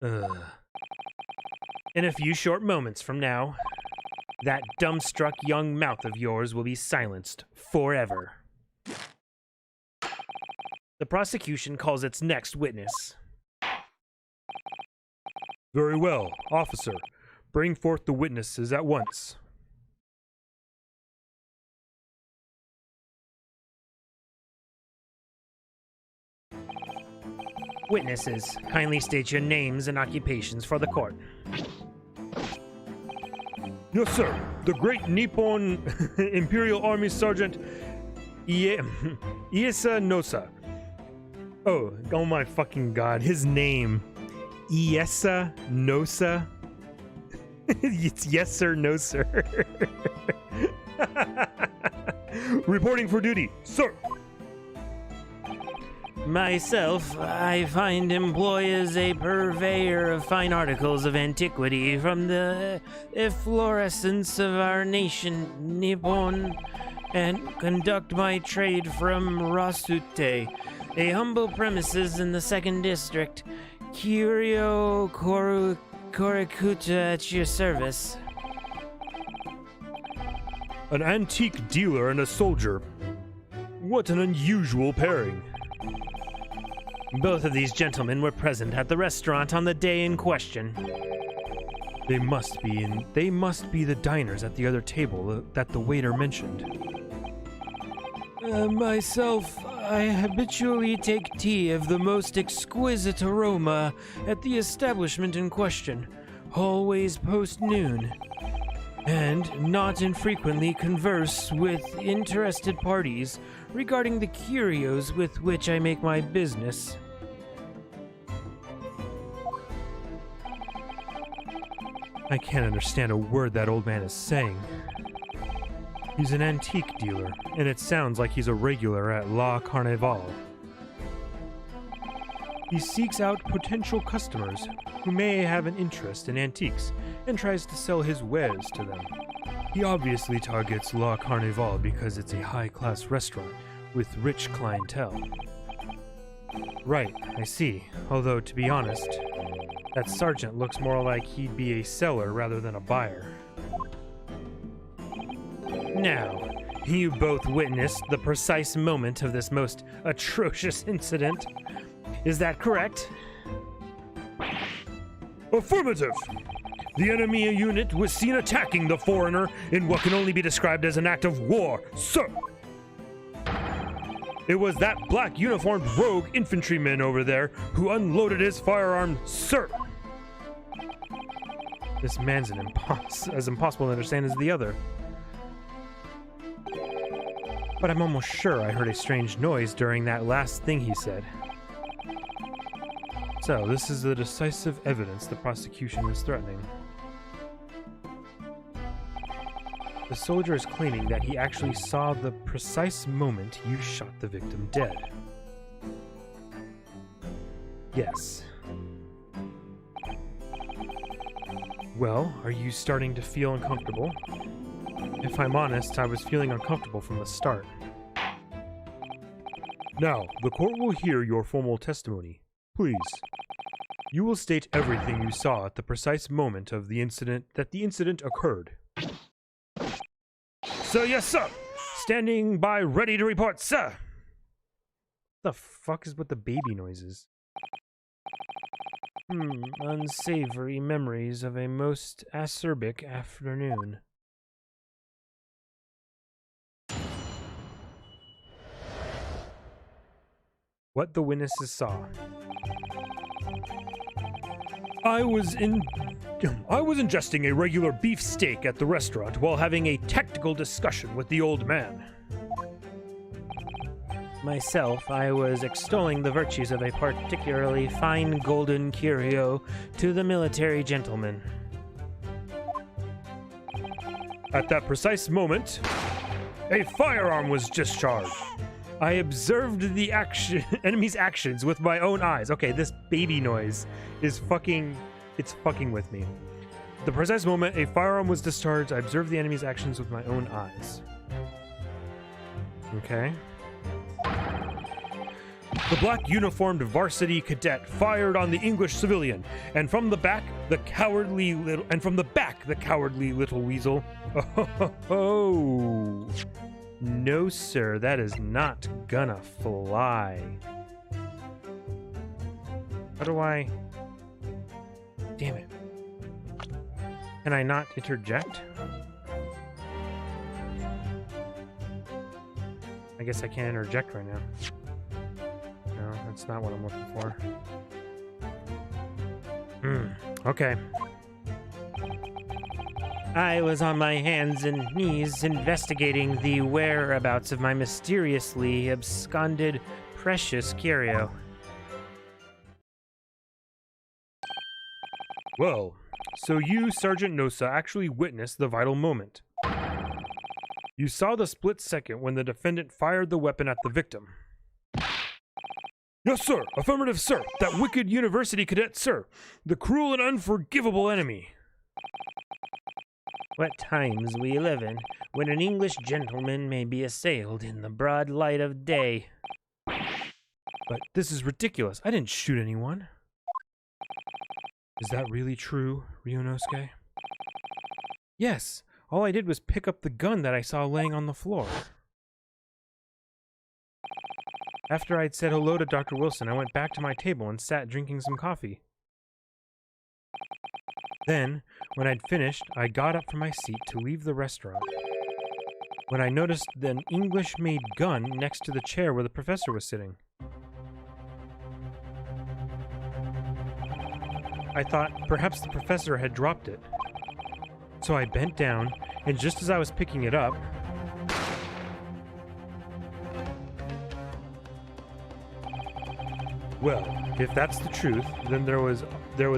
In a few short moments from now, that dumbstruck young mouth of yours will be silenced forever. The prosecution calls its next witness. Very well, officer. Bring forth the witnesses at once. Witnesses, kindly state your names and occupations for the court. Yes, sir. The great Nippon Imperial Army Sergeant Iesa Nosa. Oh my fucking god. His name. Iesa Nosa. It's yes sir, no sir. Reporting for duty, sir. Myself, I find employ as a purveyor of fine articles of antiquity from the efflorescence of our nation, Nippon, and conduct my trade from Rasute, a humble premises in the 2nd District. Curio Korikuta at your service. An antique dealer and a soldier. What an unusual pairing. Both of these gentlemen were present at the restaurant on the day in question. They must be the diners at the other table that the waiter mentioned. Myself, I habitually take tea of the most exquisite aroma at the establishment in question, always post-noon, and not infrequently converse with interested parties regarding the curios with which I make my business. I can't understand a word that old man is saying. He's an antique dealer, and it sounds like he's a regular at La Carnival. He seeks out potential customers who may have an interest in antiques and tries to sell his wares to them. He obviously targets La Carnival because it's a high-class restaurant with rich clientele. Right, I see. Although, to be honest, that sergeant looks more like he'd be a seller rather than a buyer. Now, you both witnessed the precise moment of this most atrocious incident. Is that correct? Affirmative! The enemy unit was seen attacking the foreigner in what can only be described as an act of war, sir! It was that black uniformed rogue infantryman over there who unloaded his firearm, sir! This man's as impossible to understand as the other. But I'm almost sure I heard a strange noise during that last thing he said. So, this is the decisive evidence the prosecution is threatening. The soldier is claiming that he actually saw the precise moment you shot the victim dead. Yes. Well, are you starting to feel uncomfortable? If I'm honest, I was feeling uncomfortable from the start. Now, the court will hear your formal testimony. Please. You will state everything you saw at the precise moment of the incident occurred. Sir, yes, sir! Standing by, ready to report, sir! What the fuck is with the baby noises? Unsavory memories of a most acerbic afternoon. What the witnesses saw. I was ingesting a regular beef steak at the restaurant while having a tactical discussion with the old man. Myself, I was extolling the virtues of a particularly fine golden curio to the military gentleman. At that precise moment, a firearm was discharged. I observed the enemy's actions with my own eyes. Okay, this baby noise is it's fucking with me. At the precise moment a firearm was discharged, I observed the enemy's actions with my own eyes. Okay. The black uniformed varsity cadet fired on the English civilian, and from the back the cowardly little weasel. Oh. No, sir, that is not gonna fly. How do I... Damn it. Can I not interject? I guess I can't interject right now. No, that's not what I'm looking for. Okay. I was on my hands and knees investigating the whereabouts of my mysteriously absconded precious curio. Well, so you, Sergeant Nosa, actually witnessed the vital moment. You saw the split second when the defendant fired the weapon at the victim. Yes, sir. Affirmative, sir. That wicked university cadet, sir. The cruel and unforgivable enemy. What times we live in, when an English gentleman may be assailed in the broad light of day. But this is ridiculous. I didn't shoot anyone. Is that really true, Ryunosuke? Yes. All I did was pick up the gun that I saw laying on the floor. After I'd said hello to Dr. Wilson, I went back to my table and sat drinking some coffee. Then, when I'd finished, I got up from my seat to leave the restaurant, when I noticed an English-made gun next to the chair where the professor was sitting. I thought perhaps the professor had dropped it. So I bent down, and just as I was picking it up, well, if that's the truth, then there was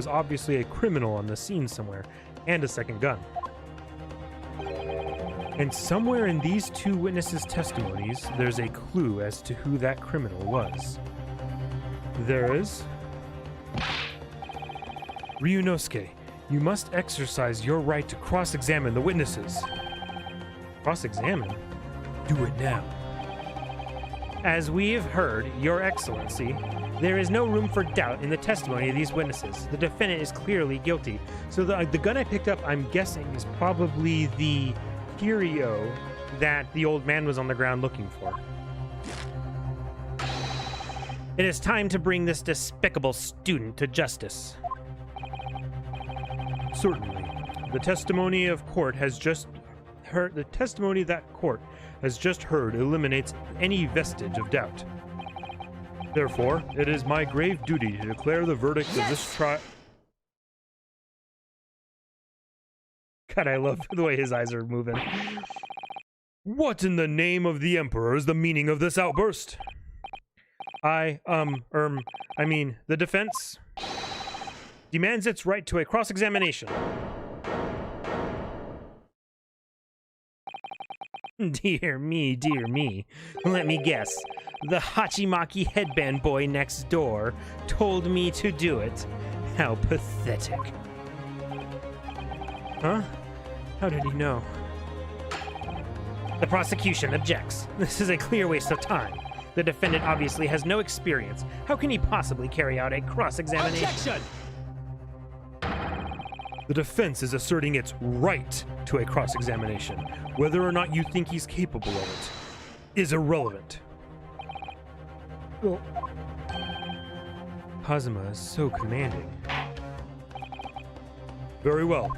obviously a criminal on the scene somewhere, and a second gun. And somewhere in these two witnesses' testimonies, there's a clue as to who that criminal was. There is... Ryunosuke, you must exercise your right to cross-examine the witnesses. Cross-examine? Do it now. As we have heard, Your Excellency, there is no room for doubt in the testimony of these witnesses. The defendant is clearly guilty. So the gun I picked up, I'm guessing, is probably the curio that the old man was on the ground looking for. It is time to bring this despicable student to justice. Certainly. The testimony of court has just heard. The testimony that court has just heard eliminates any vestige of doubt. Therefore, it is my grave duty to declare the verdict of this trial. God, I love the way his eyes are moving. What in the name of the Emperor is the meaning of this outburst? I mean, the defense demands its right to a cross-examination. Dear me, dear me. Let me guess. The Hachimaki headband boy next door told me to do it. How pathetic. Huh? How did he know? The prosecution objects. This is a clear waste of time. The defendant obviously has no experience. How can he possibly carry out a cross-examination? Objection! The defense is asserting its right to a cross-examination. Whether or not you think he's capable of it is irrelevant. Well, Kazuma is so commanding. Very well.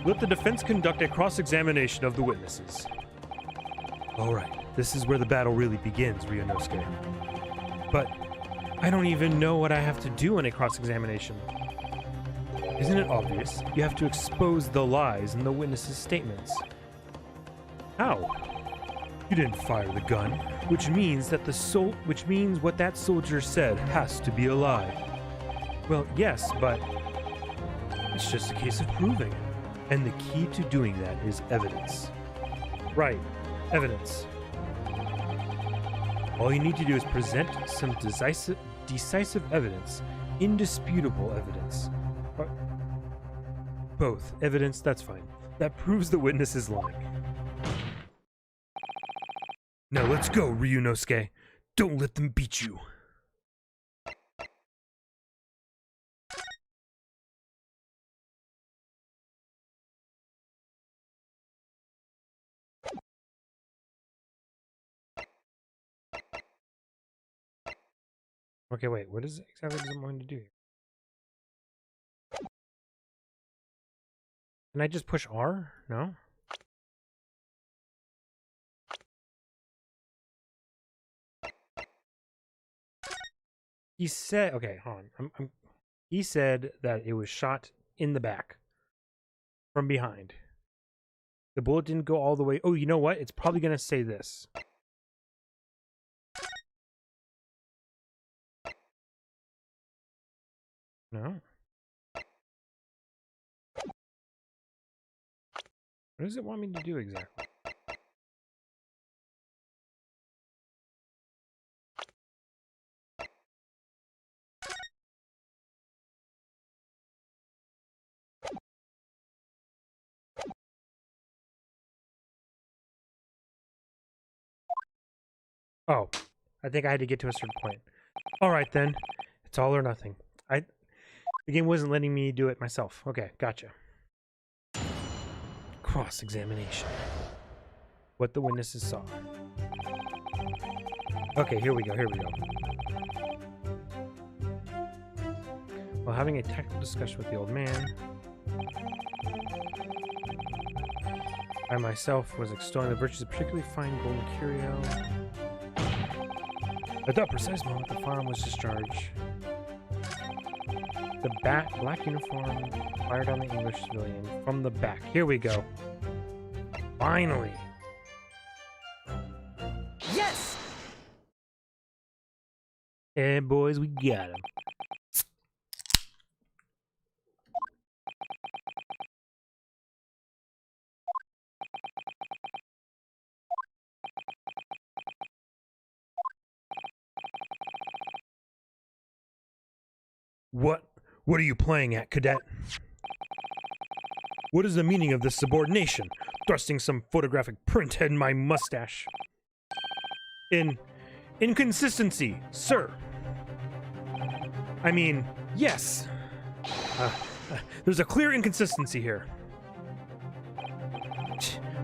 Let the defense conduct a cross-examination of the witnesses. All right, this is where the battle really begins, Ryunosuke. But I don't even know what I have to do in a cross-examination. Isn't it obvious? You have to expose the lies in the witnesses' statements. How? You didn't fire the gun, which means that what that soldier said has to be a lie. Well, yes, but it's just a case of proving it. And the key to doing that is evidence. Right, evidence. All you need to do is present some decisive evidence, indisputable evidence. Both. Evidence, that's fine. That proves the witness is lying. Now let's go, Ryunosuke. Don't let them beat you. Okay, wait, what is it exactly does it want to do here? Can I just push R? No? He said, okay, hold on. He said that it was shot in the back from behind. The bullet didn't go all the way. Oh, you know what? It's probably going to say this. No? What does it want me to do exactly? Oh, I think I had to get to a certain point. All right, then. It's all or nothing. The game wasn't letting me do it myself. Okay, gotcha. Cross-examination. What the witnesses saw. Okay, here we go, here we go. While having a tactical discussion with the old man, I myself was extolling the virtues of particularly fine golden curio. At that precise moment, the firearm was discharged. The black uniform fired on the English civilian from the back. Here we go. Finally. Yes! Hey, boys, we got him. What are you playing at, cadet? What is the meaning of this subordination? Thrusting some photographic print in my mustache. Inconsistency, sir. I mean, yes. There's a clear inconsistency here.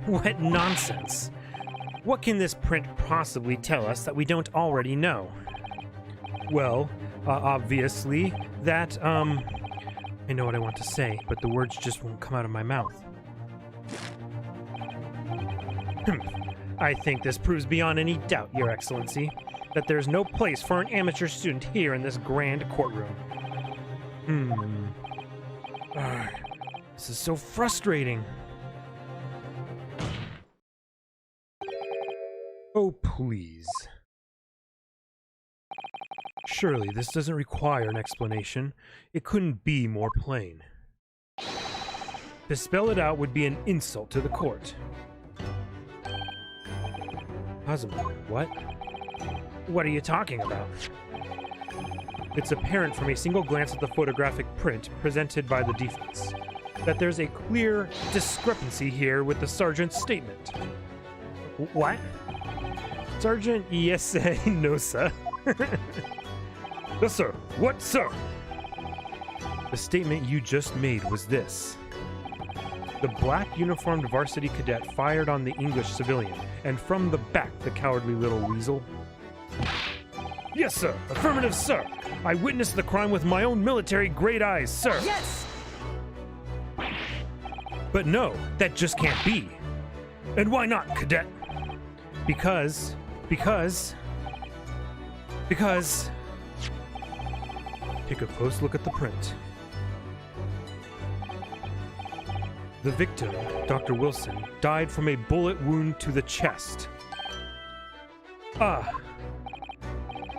What nonsense. What can this print possibly tell us that we don't already know? Well, obviously, that, I know what I want to say, but the words just won't come out of my mouth. I think this proves beyond any doubt, Your Excellency, that there's no place for an amateur student here in this grand courtroom. This is so frustrating. Oh, please. Surely this doesn't require an explanation. It couldn't be more plain. To spell it out would be an insult to the court. Kazuma, what? What are you talking about? It's apparent from a single glance at the photographic print presented by the defense that there's a clear discrepancy here with the sergeant's statement. What? Sergeant Iese Nosa. Yes, sir. What, sir? The statement you just made was this. The black uniformed varsity cadet fired on the English civilian, and from the back, the cowardly little weasel. Yes, sir. Affirmative, sir. I witnessed the crime with my own military-grade eyes, sir. Yes! But no, that just can't be. And why not, cadet? Because... Take a close look at the print. The victim, Dr. Wilson, died from a bullet wound to the chest.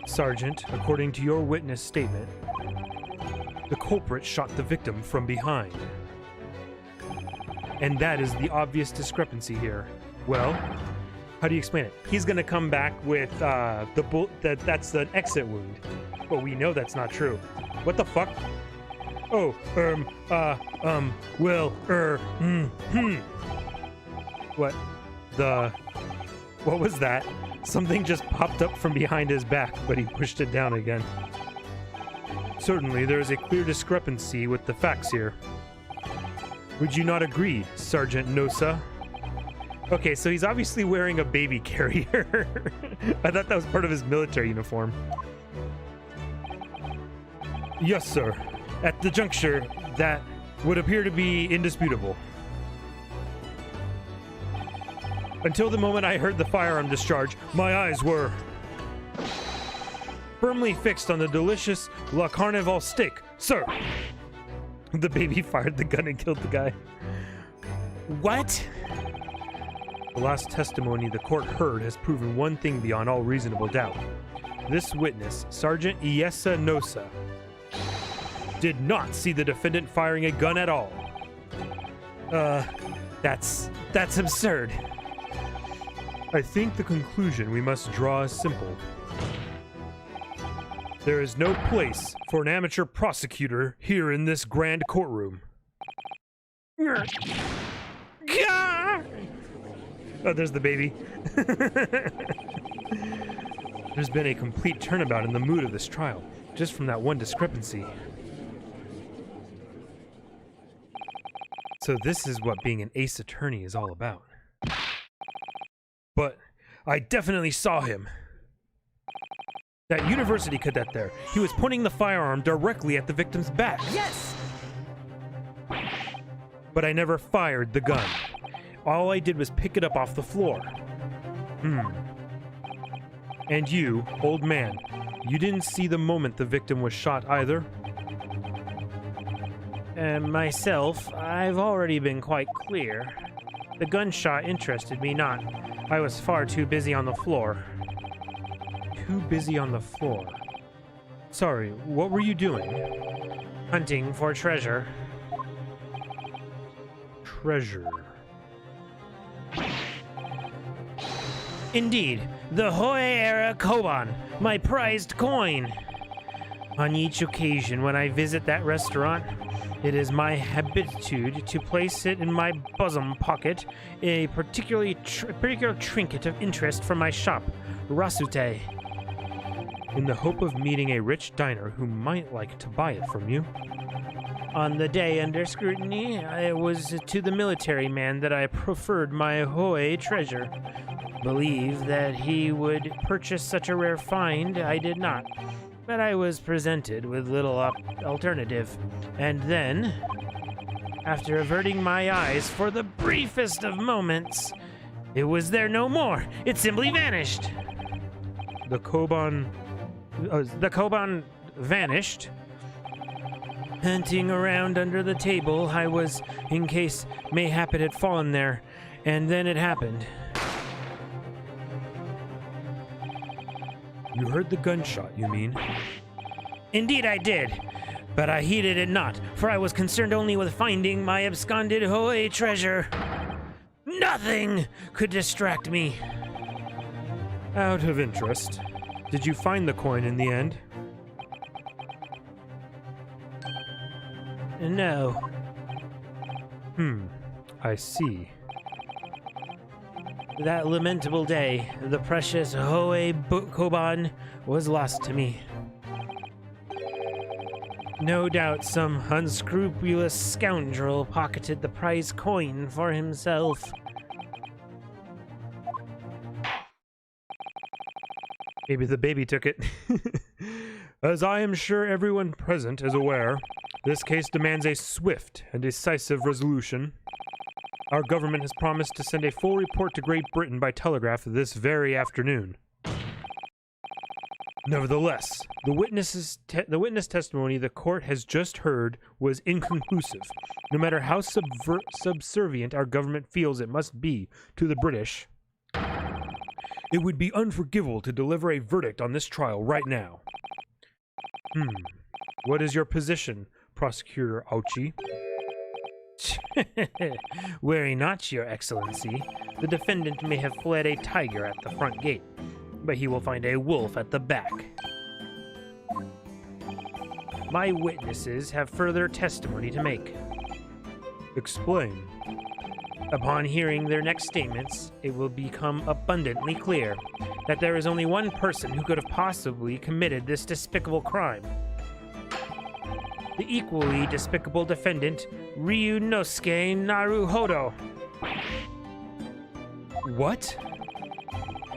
Sergeant, according to your witness statement, the culprit shot the victim from behind. And that is the obvious discrepancy here. Well, how do you explain it? He's gonna come back with that's an exit wound. But we know that's not true. What the fuck? Oh, What was that? Something just popped up from behind his back, but he pushed it down again. Certainly, there is a clear discrepancy with the facts here. Would you not agree, Sergeant Nosa? Okay, so he's obviously wearing a baby carrier. I thought that was part of his military uniform. Yes, sir. At the juncture, that would appear to be indisputable. Until the moment I heard the firearm discharge, my eyes were firmly fixed on the delicious La Carnival steak, sir. The baby fired the gun and killed the guy. What? The last testimony the court heard has proven one thing beyond all reasonable doubt. This witness, Sergeant Iese Nosa, did not see the defendant firing a gun at all. That's absurd. I think the conclusion we must draw is simple. There is no place for an amateur prosecutor here in this grand courtroom. Oh, there's the baby. There's been a complete turnabout in the mood of this trial, just from that one discrepancy. So this is what being an ace attorney is all about. But I definitely saw him. That university cadet there, he was pointing the firearm directly at the victim's back. Yes! But I never fired the gun. All I did was pick it up off the floor. And you, old man, you didn't see the moment the victim was shot either? Myself, I've already been quite clear. The gunshot interested me not. I was far too busy on the floor. Too busy on the floor? Sorry, what were you doing? Hunting for treasure. Treasure. Indeed, the Hoei-era Koban, my prized coin. On each occasion when I visit that restaurant, it is my habitude to place it in my bosom pocket, a particular trinket of interest from my shop, Rasute, in the hope of meeting a rich diner who might like to buy it from you. On the day under scrutiny, it was to the military man that I proffered my Hoei treasure. Believe that he would purchase such a rare find, I did not. But I was presented with little alternative. And then, after averting my eyes for the briefest of moments, it was there no more. It simply vanished. The Koban vanished. Hunting around under the table, I was, in case mayhap it had fallen there, and then it happened. You heard the gunshot, you mean? Indeed I did, but I heeded it not, for I was concerned only with finding my absconded Hoy treasure. Nothing could distract me. Out of interest, did you find the coin in the end? No. I see. That lamentable day, the precious Hoy Koban was lost to me. No doubt some unscrupulous scoundrel pocketed the prize coin for himself. Maybe the baby took it. As I am sure everyone present is aware, this case demands a swift and decisive resolution. Our government has promised to send a full report to Great Britain by telegraph this very afternoon. Nevertheless, the witness testimony the court has just heard was inconclusive. No matter how subservient our government feels it must be to the British, it would be unforgivable to deliver a verdict on this trial right now. What is your position, Prosecutor Auchi? Worry not, Your Excellency. The defendant may have fled a tiger at the front gate, but he will find a wolf at the back. My witnesses have further testimony to make. Explain. Upon hearing their next statements, it will become abundantly clear that there is only one person who could have possibly committed this despicable crime. The equally despicable defendant, Ryunosuke Naruhodo. What?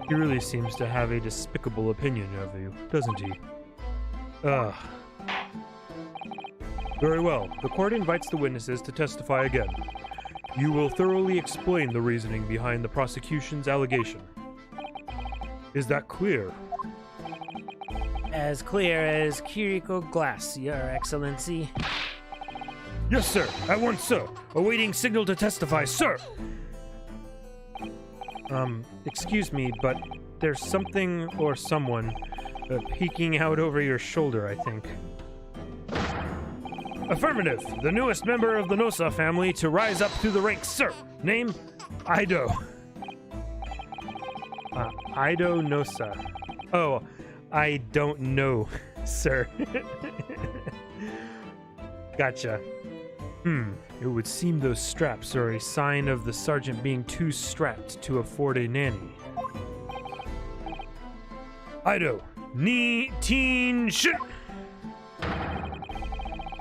He really seems to have a despicable opinion of you, doesn't he? Ugh. Very well. The court invites the witnesses to testify again. You will thoroughly explain the reasoning behind the prosecution's allegation. Is that clear? As clear as Kiriko glass, Your Excellency. Yes, sir. At once, sir. Awaiting signal to testify, sir. Excuse me, but there's something or someone peeking out over your shoulder, I think. Affirmative. The newest member of the Nosa family to rise up through the ranks, sir. Name, Ido. Ido Nosa. Oh, I don't know, sir. Gotcha. It would seem those straps are a sign of the sergeant being too strapped to afford a nanny. Ido, ni teen shit.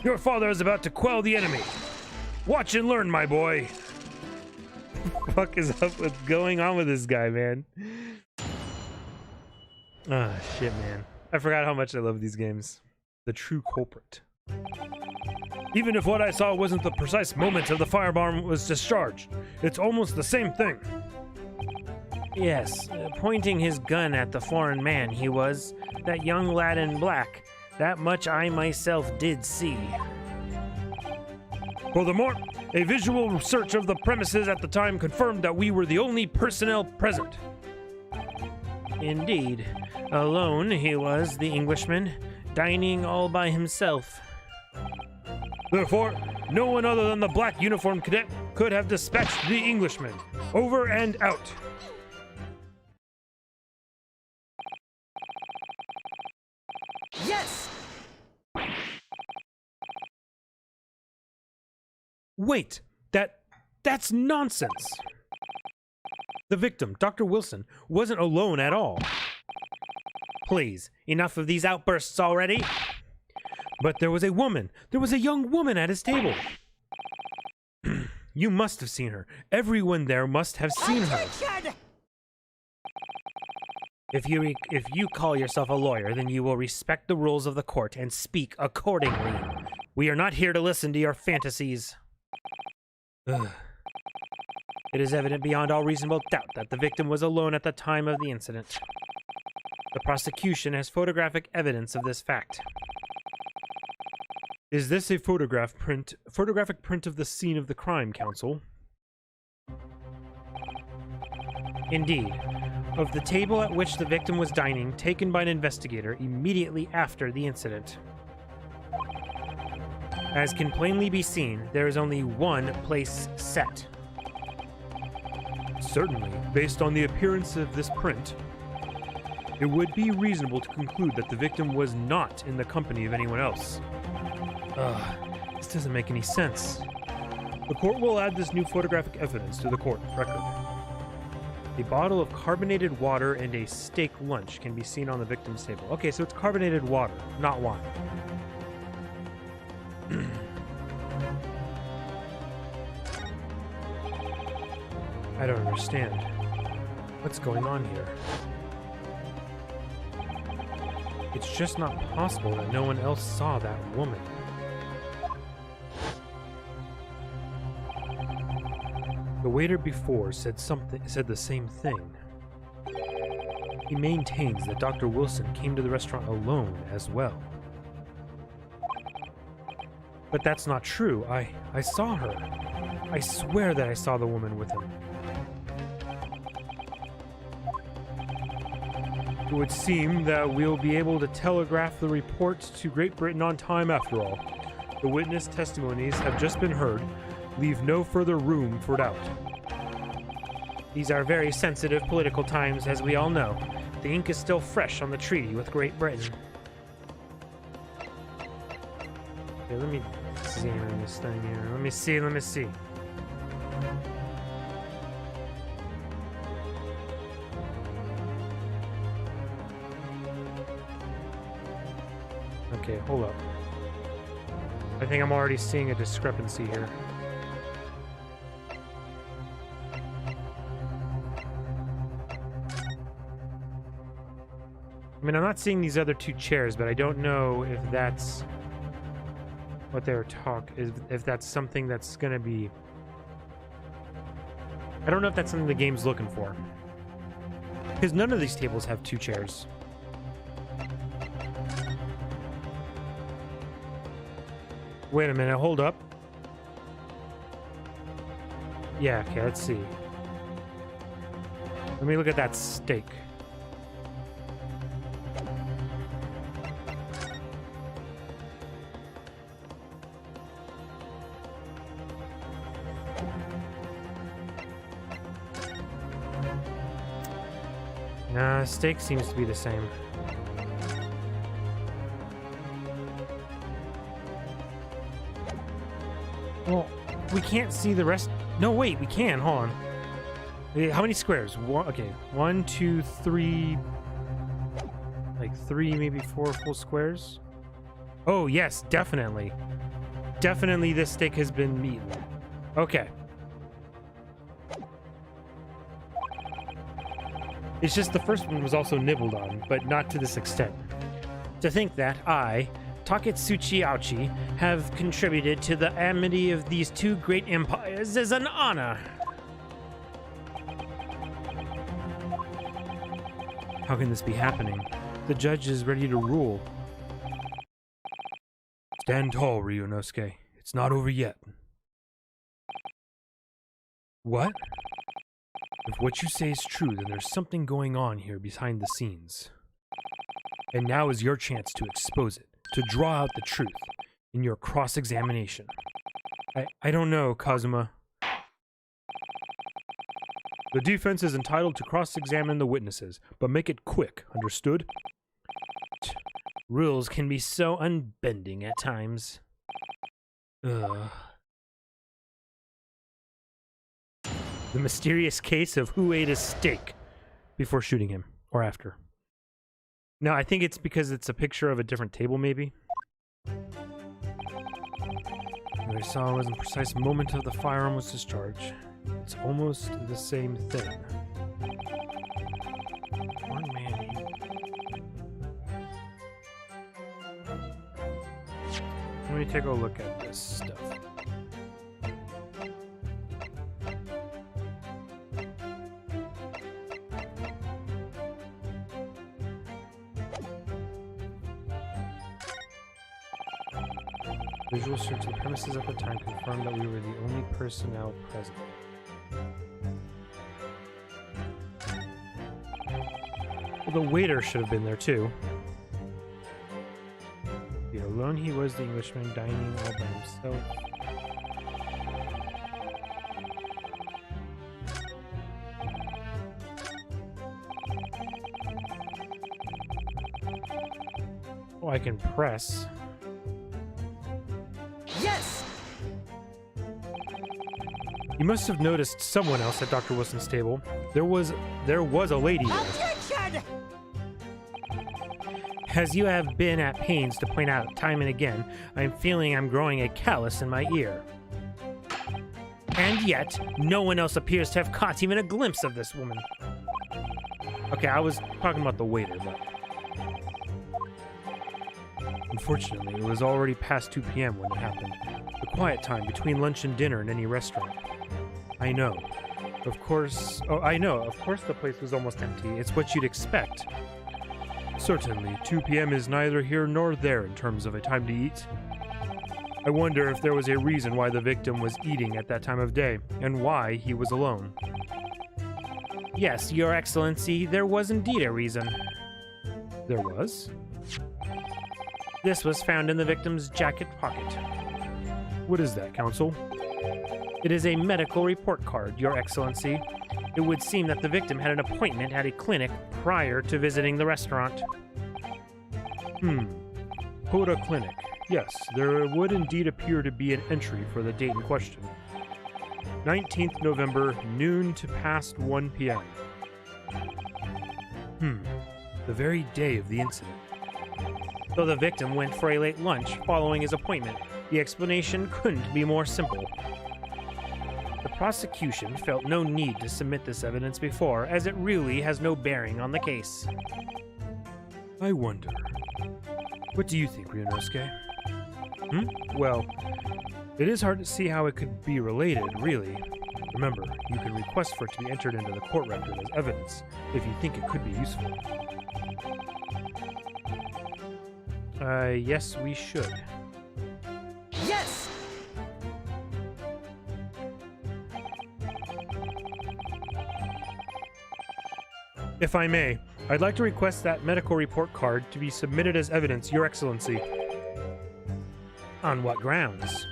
Your father is about to quell the enemy. Watch and learn, my boy. What the fuck is up with going on with this guy, man? Ah, shit, man. I forgot how much I love these games. The true culprit. Even if what I saw wasn't the precise moment of the firebomb was discharged, it's almost the same thing. Yes, pointing his gun at the foreign man he was, that young lad in black. That much I myself did see. Furthermore, a visual search of the premises at the time confirmed that we were the only personnel present. Indeed. Alone he was, the Englishman, dining all by himself. Therefore, no one other than the black uniformed cadet could have dispatched the Englishman. Over and out. Yes! Wait, that's nonsense. The victim, Dr. Wilson, wasn't alone at all. Please, enough of these outbursts already. But there was a woman. There was a young woman at his table. You must have seen her. Everyone there must have seen her. If you call yourself a lawyer, then you will respect the rules of the court and speak accordingly. We are not here to listen to your fantasies. Ugh. It is evident beyond all reasonable doubt that the victim was alone at the time of the incident. The prosecution has photographic evidence of this fact. Is this a photographic print of the scene of the crime, counsel? Indeed. Of the table at which the victim was dining, taken by an investigator immediately after the incident. As can plainly be seen, there is only one place set. Certainly, based on the appearance of this print, it would be reasonable to conclude that the victim was not in the company of anyone else. This doesn't make any sense. The court will add this new photographic evidence to the court record. A bottle of carbonated water and a steak lunch can be seen on the victim's table. Okay, so it's carbonated water, not wine. I don't understand. What's going on here? It's just not possible that no one else saw that woman. The waiter before said the same thing. He maintains that Dr. Wilson came to the restaurant alone as well. But that's not true. I saw her. I swear that I saw the woman with him. It would seem that we'll be able to telegraph the report to Great Britain on time after all. The witness testimonies have just been heard. Leave no further room for doubt. These are very sensitive political times, as we all know. The ink is still fresh on the treaty with Great Britain. Okay, let me examine this thing here. Let me see. Okay, hold up. I think I'm already seeing a discrepancy here. I mean, I'm not seeing these other two chairs, but I don't know if that's what they're if that's something that's gonna be... I don't know if that's something the game's looking for. Because none of these tables have two chairs. Wait a minute, hold up. Yeah, okay, let's see. Let me look at that steak. Nah, steak seems to be the same. Well, we can't see the rest. No, wait, we can. Hold on. How many squares? Okay, 1, 2, 3. Like 3, maybe 4 full squares. Oh, yes, definitely. Definitely this steak has been eaten. Okay. It's just the first one was also nibbled on, but not to this extent. To think that I, Taketsuchi Ouchi, have contributed to the amity of these two great empires is an honor. How can this be happening? The judge is ready to rule. Stand tall, Ryunosuke. It's not over yet. What? If what you say is true, then there's something going on here behind the scenes. And now is your chance to expose it, to draw out the truth in your cross-examination. I don't know, Kazuma. The defense is entitled to cross-examine the witnesses, but make it quick, understood? Rules can be so unbending at times. Ugh. The mysterious case of who ate a steak before shooting him, or after. Now, I think it's because it's a picture of a different table, maybe. What I saw was the precise moment of the firearm was discharged. It's almost the same thing. One man me take a look at this stuff. Visual search of the premises at the time confirmed that we were the only personnel present. Well, the waiter should have been there too. Yet alone he was, the Englishman, dining all by himself. Oh, I can press. Yes! You must have noticed someone else at Dr. Wilson's table. There was a lady there. Objection! As you have been at pains to point out time and again, I'm feeling I'm growing a callus in my ear. And yet, no one else appears to have caught even a glimpse of this woman. Okay, I was talking about the waiter, but... Unfortunately, it was already past 2 p.m. when it happened. The quiet time between lunch and dinner in any restaurant. I know. Of course... Oh, I know. Of course the place was almost empty. It's what you'd expect. Certainly, 2 p.m. is neither here nor there in terms of a time to eat. I wonder if there was a reason why the victim was eating at that time of day, and why he was alone. Yes, Your Excellency, there was indeed a reason. There was? This was found in the victim's jacket pocket. What is that, Counsel? It is a medical report card, Your Excellency. It would seem that the victim had an appointment at a clinic prior to visiting the restaurant. Hoda Clinic. Yes, there would indeed appear to be an entry for the date in question. 19th November, noon to past 1 p.m. The very day of the incident. Though the victim went for a late lunch following his appointment, the explanation couldn't be more simple. The prosecution felt no need to submit this evidence before, as it really has no bearing on the case. I wonder. What do you think, Ryunosuke? Well, it is hard to see how it could be related, really. Remember, you can request for it to be entered into the court record as evidence, if you think it could be useful. Yes, we should. Yes! If I may, I'd like to request that medical report card to be submitted as evidence, Your Excellency. On what grounds?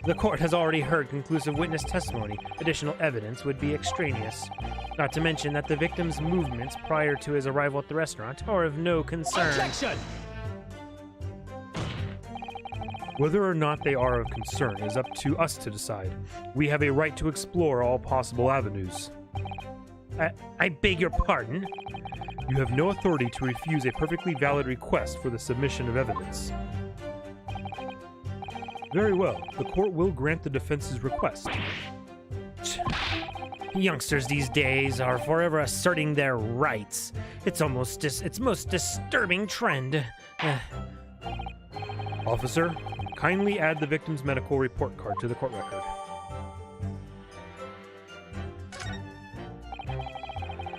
The court has already heard conclusive witness testimony. Additional evidence would be extraneous. Not to mention that the victim's movements prior to his arrival at the restaurant are of no concern. Objection! Whether or not they are of concern is up to us to decide. We have a right to explore all possible avenues. I beg your pardon? You have no authority to refuse a perfectly valid request for the submission of evidence. Very well. The court will grant the defense's request. Youngsters these days are forever asserting their rights. It's most disturbing trend. Officer, kindly add the victim's medical report card to the court record.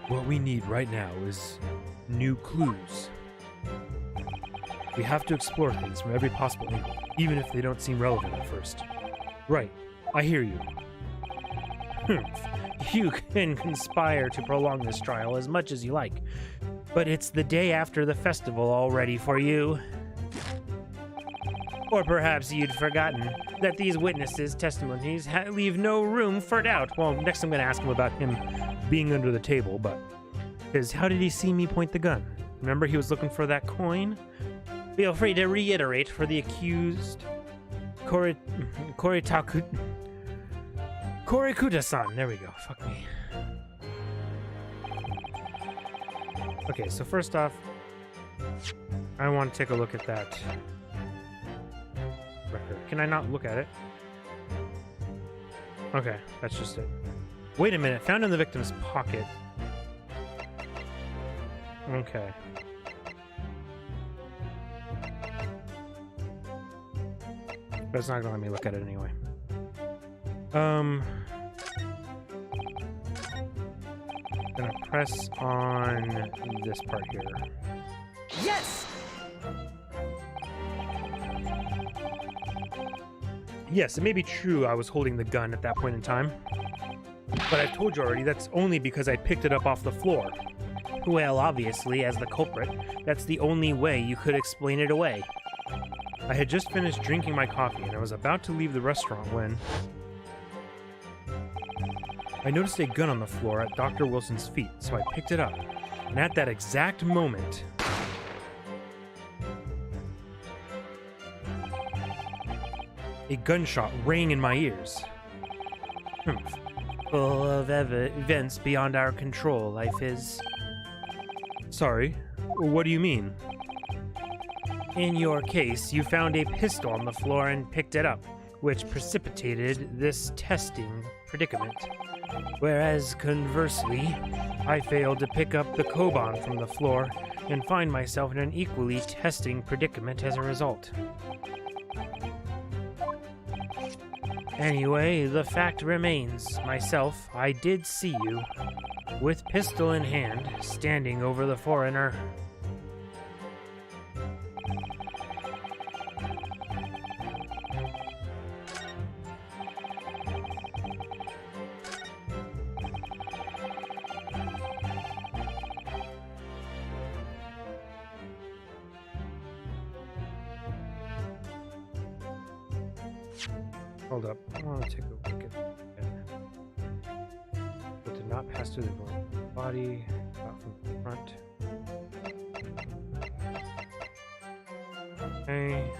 What we need right now is new clues. We have to explore things from every possible angle, even if they don't seem relevant at first. Right, I hear you. You can conspire to prolong this trial as much as you like, but it's the day after the festival already for you. Or perhaps you'd forgotten that these witnesses' testimonies leave no room for doubt. Well, next I'm going to ask him about him being under the table, but... Because how did he see me point the gun? Remember he was looking for that coin? Feel free to reiterate for the accused... Korikuta-san. There we go. Fuck me. Okay, so first off, I want to take a look at that record. Can I not look at it? Okay, that's just it. Wait a minute. Found in the victim's pocket. Okay. But it's not gonna let me look at it anyway. Gonna press on this part here. Yes! Yes, it may be true I was holding the gun at that point in time. But I've told you already, that's only because I picked it up off the floor. Well, obviously, as the culprit, that's the only way you could explain it away. I had just finished drinking my coffee, and I was about to leave the restaurant when I noticed a gun on the floor at Dr. Wilson's feet, so I picked it up. And at that exact moment, a gunshot rang in my ears. Full of events beyond our control, life is. Sorry, what do you mean? In your case, you found a pistol on the floor and picked it up, which precipitated this testing predicament. Whereas, conversely, I failed to pick up the Koban from the floor and find myself in an equally testing predicament as a result. Anyway, the fact remains, myself, I did see you, with pistol in hand, standing over the foreigner. Hold up, I want to take a look at that. It did not pass through the body, not from the front. Okay.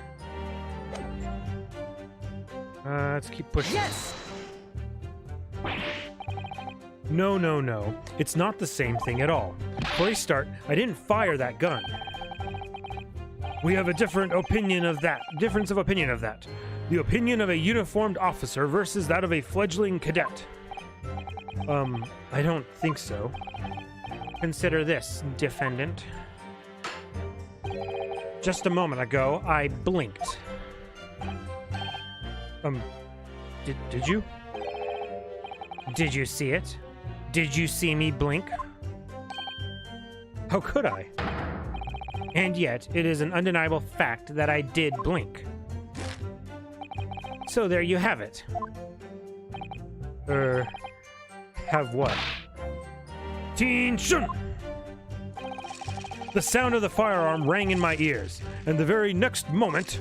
Let's keep pushing. Yes! No. It's not the same thing at all. For a start, I didn't fire that gun. We have a difference of opinion of that. The opinion of a uniformed officer versus that of a fledgling cadet. I don't think so. Consider this, defendant. Just a moment ago, I blinked. Did you? Did you see it? Did you see me blink? How could I? And yet, it is an undeniable fact that I did blink. So there you have it. Have what? Attention! The sound of the firearm rang in my ears, and the very next moment,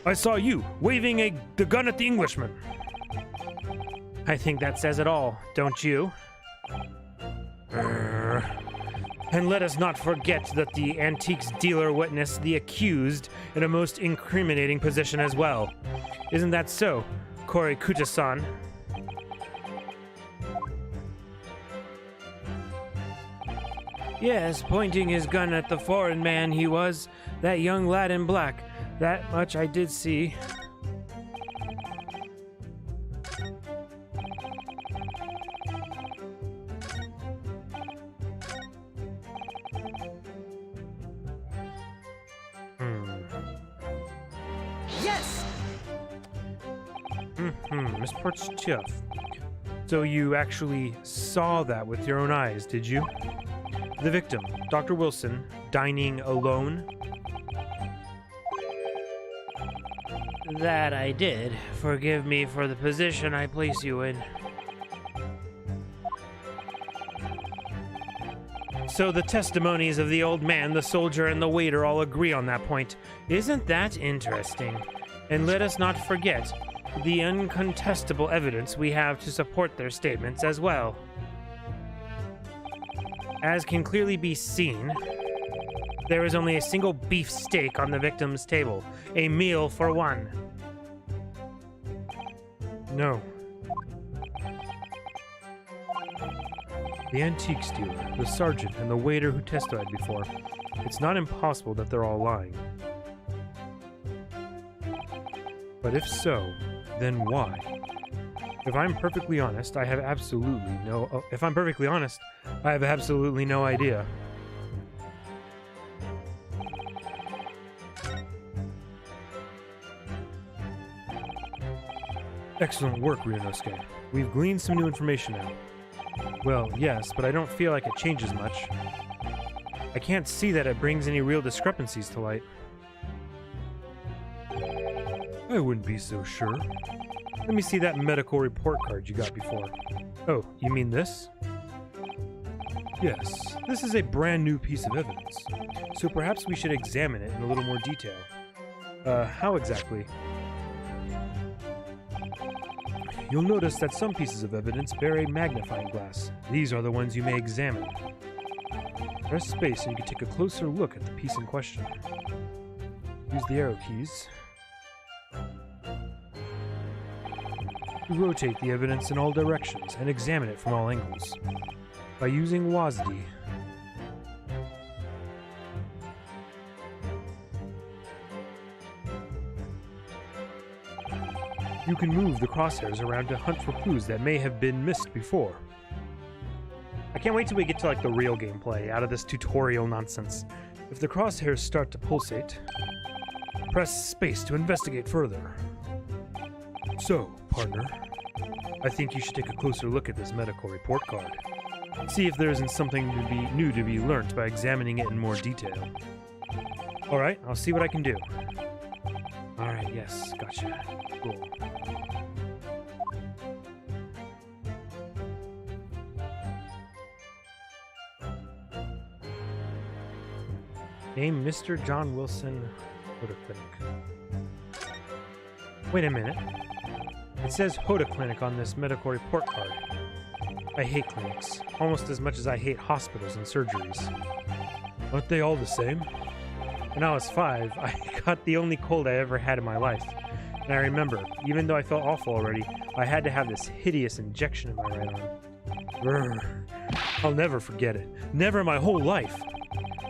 I saw you waving the gun at the Englishman. I think that says it all, don't you? And let us not forget that the antiques dealer witnessed the accused in a most incriminating position as well. Isn't that so, Korikuta-san? Yes, pointing his gun at the foreign man he was, that young lad in black. That much I did see. Yes! Miss Port's tough. So you actually saw that with your own eyes, did you? The victim, Dr. Wilson, dining alone? That I did. Forgive me for the position I place you in. So the testimonies of the old man, the soldier, and the waiter all agree on that point. Isn't that interesting? And let us not forget the uncontestable evidence we have to support their statements as well. As can clearly be seen, there is only a single beef steak on the victim's table, a meal for one. No. The antiques dealer, the sergeant, and the waiter who testified before. It's not impossible that they're all lying. But if so, then why? If I'm perfectly honest, I have absolutely no... if I'm perfectly honest, I have absolutely no idea. Excellent work, Ryunosuke. We've gleaned some new information now. Well, yes, but I don't feel like it changes much. I can't see that it brings any real discrepancies to light. I wouldn't be so sure. Let me see that medical report card you got before. Oh, you mean this? Yes, this is a brand new piece of evidence, so perhaps we should examine it in a little more detail. How exactly? You'll notice that some pieces of evidence bear a magnifying glass. These are the ones you may examine. Press space and you can take a closer look at the piece in question. Use the arrow keys to rotate the evidence in all directions and examine it from all angles. By using WASD, you can move the crosshairs around to hunt for clues that may have been missed before. I can't wait till we get to like the real gameplay out of this tutorial nonsense. If the crosshairs start to pulsate, press space to investigate further. So, partner, I think you should take a closer look at this medical report card. See if there isn't something new to be learnt by examining it in more detail. Alright, I'll see what I can do. Alright, yes, gotcha. Cool. Name Mr. John Wilson Hoda Clinic. Wait a minute. It says Hoda Clinic on this medical report card. I hate clinics, almost as much as I hate hospitals and surgeries. Aren't they all the same? When I was 5, I got the only cold I ever had in my life. And I remember, even though I felt awful already, I had to have this hideous injection in my right arm. Brr. I'll never forget it. Never in my whole life.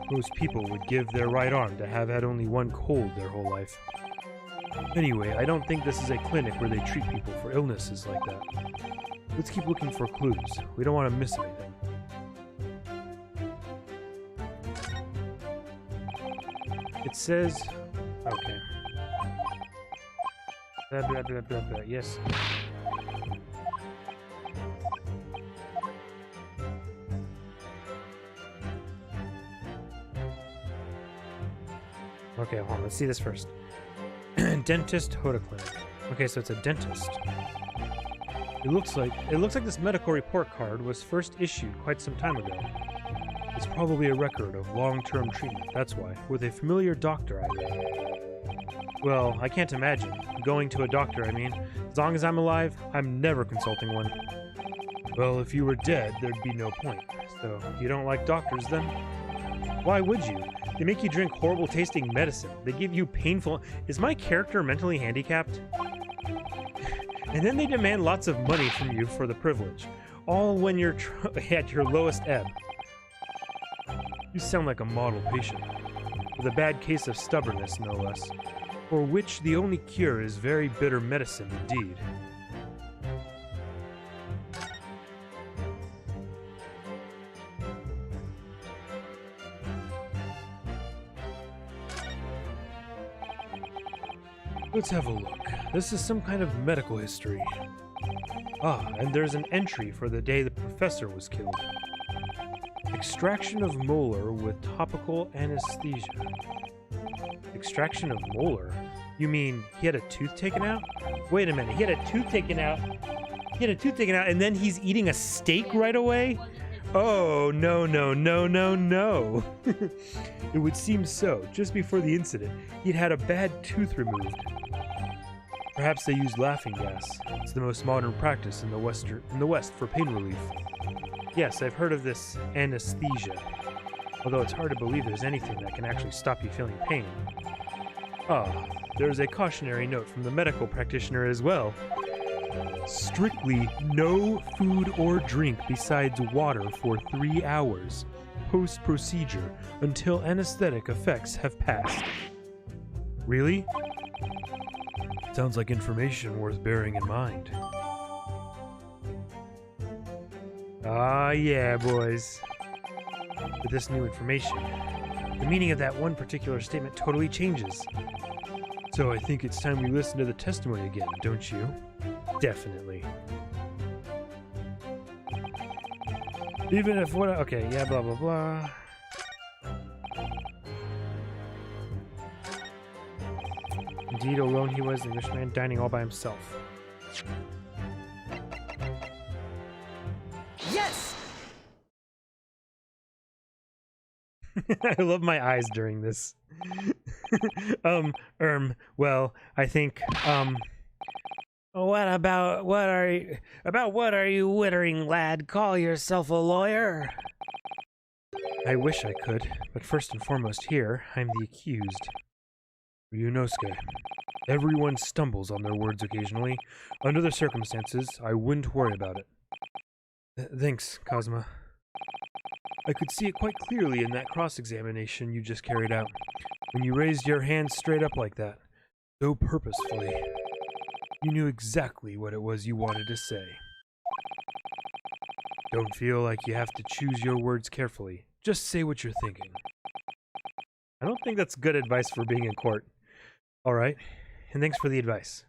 Most people would give their right arm to have had only one cold their whole life. Anyway, I don't think this is a clinic where they treat people for illnesses like that. Let's keep looking for clues. We don't want to miss anything. It says... Okay. Blah, blah, blah, blah, blah. Yes. Okay, hold on. Let's see this first. Dentist Hoda Clinic. Okay, so it's a dentist. It looks like this medical report card was first issued quite some time ago. It's probably a record of long-term treatment, that's why, with a familiar doctor, I read. Well, I can't imagine. Going to a doctor, I mean. As long as I'm alive, I'm never consulting one. Well, if you were dead, there'd be no point. So, you don't like doctors, then? Why would you? They make you drink horrible-tasting medicine. They give you painful... Is my character mentally handicapped? And then they demand lots of money from you for the privilege. All when you're at your lowest ebb. You sound like a model patient. With a bad case of stubbornness, no less. For which the only cure is very bitter medicine indeed. Let's have a look. This is some kind of medical history. Ah, and there's an entry for the day the professor was killed. Extraction of molar with topical anesthesia. Extraction of molar? You mean he had a tooth taken out? Wait a minute, he had a tooth taken out? He had a tooth taken out and then he's eating a steak right away? Oh, no, no, no, no, no. It would seem so. Just before the incident, he'd had a bad tooth removed. Perhaps they used laughing gas. It's the most modern practice in the West for pain relief. Yes, I've heard of this anesthesia. Although it's hard to believe there's anything that can actually stop you feeling pain. Ah, there's a cautionary note from the medical practitioner as well. Strictly no food or drink besides water for 3 hours post-procedure until anesthetic effects have passed. Really? Sounds like information worth bearing in mind. Ah, yeah, boys. With this new information, the meaning of that one particular statement totally changes. So I think it's time we listen to the testimony again, don't you? Definitely. Even if what? Okay, yeah, blah blah blah. Indeed, alone he was, the English man dining all by himself. Yes! I love my eyes during this. Well, I think, what are you wittering, lad? Call yourself a lawyer? I wish I could, but first and foremost here, I'm the accused. Ryunosuke. Everyone stumbles on their words occasionally. Under the circumstances, I wouldn't worry about it. Thanks, Kazuma. I could see it quite clearly in that cross-examination you just carried out. When you raised your hand straight up like that, so purposefully, you knew exactly what it was you wanted to say. Don't feel like you have to choose your words carefully. Just say what you're thinking. I don't think that's good advice for being in court. Alright, and thanks for the advice.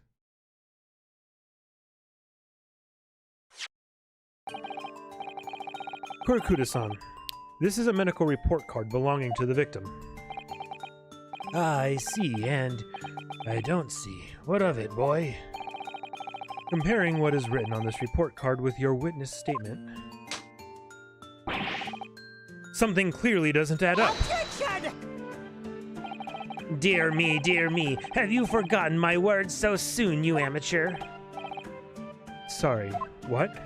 Kurikuda-san, this is a medical report card belonging to the victim. I see, and I don't see. What of it, boy? Comparing what is written on this report card with your witness statement, something clearly doesn't add up. Dear me, have you forgotten my words so soon, you amateur? Sorry, what?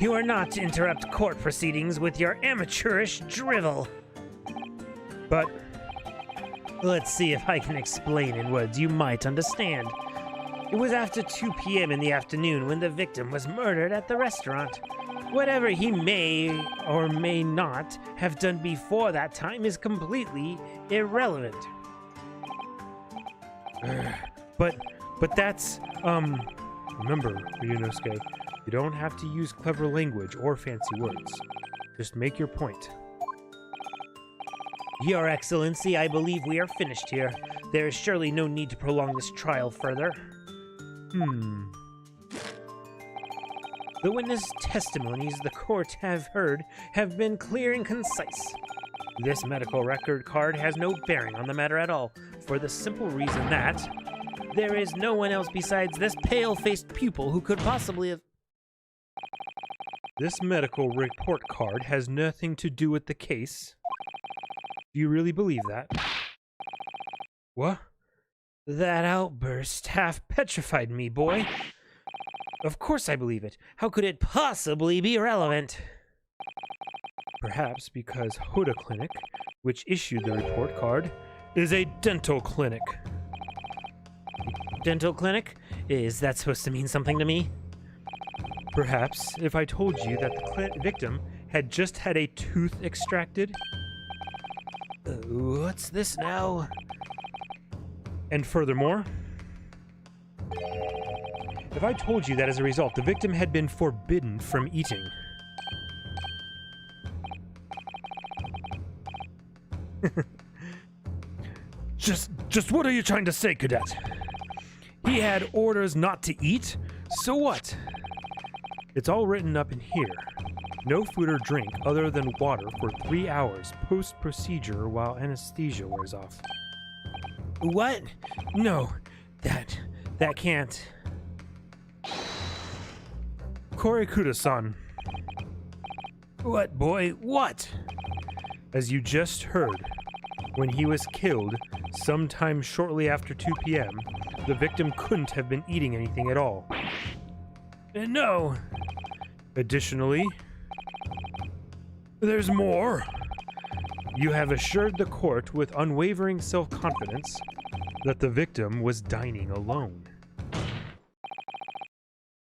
You are not to interrupt court proceedings with your amateurish drivel. But let's see if I can explain in words you might understand. It was after 2 p.m. in the afternoon when the victim was murdered at the restaurant. Whatever he may or may not have done before that time is completely irrelevant. But that's, remember, Ryunosuke, you don't have to use clever language or fancy words. Just make your point. Your Excellency, I believe we are finished here. There is surely no need to prolong this trial further. The witness testimonies the court have heard have been clear and concise. This medical record card has no bearing on the matter at all, for the simple reason that there is no one else besides this pale-faced pupil who could possibly have... This medical report card has nothing to do with the case. Do you really believe that? What? That outburst half petrified me, boy. Of course I believe it. How could it possibly be relevant? Perhaps because Hoda Clinic, which issued the report card, is a dental clinic. Dental clinic? Is that supposed to mean something to me? Perhaps if I told you that the victim had just had a tooth extracted? What's this now? And furthermore, if I told you that as a result, the victim had been forbidden from eating. Just what are you trying to say, Cadet? He had orders not to eat? So what? It's all written up in here. No food or drink other than water for 3 hours post-procedure while anesthesia wears off. What? No, that can't. Kurikuda-san. What, boy? What? As you just heard, when he was killed, sometime shortly after 2 p.m., the victim couldn't have been eating anything at all. No. Additionally, there's more. You have assured the court with unwavering self-confidence that the victim was dining alone.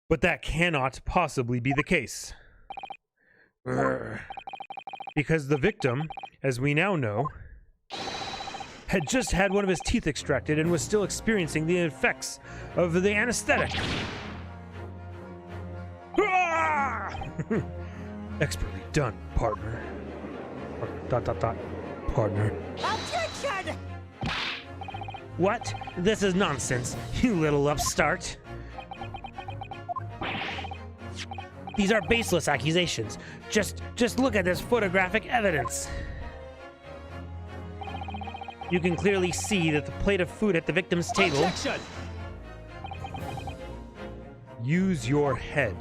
But that cannot possibly be the case. Because the victim, as we now know, had just had one of his teeth extracted and was still experiencing the effects of the anesthetic. Expertly done, partner. Partner. Objection! What? This is nonsense, you little upstart. These are baseless accusations. Just look at this photographic evidence. You can clearly see that the plate of food at the victim's table... Objection! Use your head.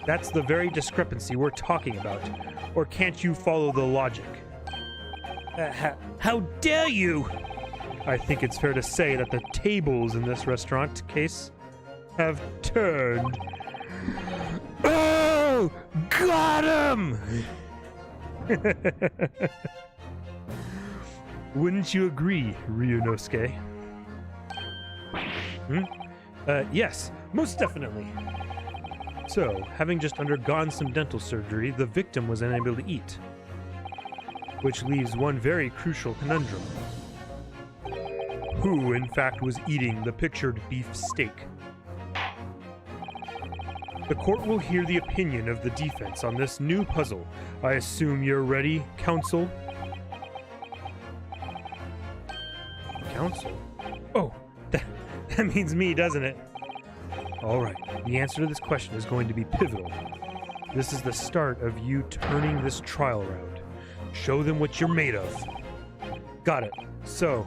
That's the very discrepancy we're talking about. Or can't you follow the logic? How dare you! I think it's fair to say that the tables in this restaurant case have turned. Oh! Got him! Wouldn't you agree, Ryunosuke? Yes, most definitely. So, having just undergone some dental surgery, the victim was unable to eat. Which leaves one very crucial conundrum. Who, in fact, was eating the pictured beef steak? The court will hear the opinion of the defense on this new puzzle. I assume you're ready, counsel? Counsel? Oh, that means me, doesn't it? All right, the answer to this question is going to be pivotal. This is the start of you turning this trial around. Show them what you're made of. Got it. So,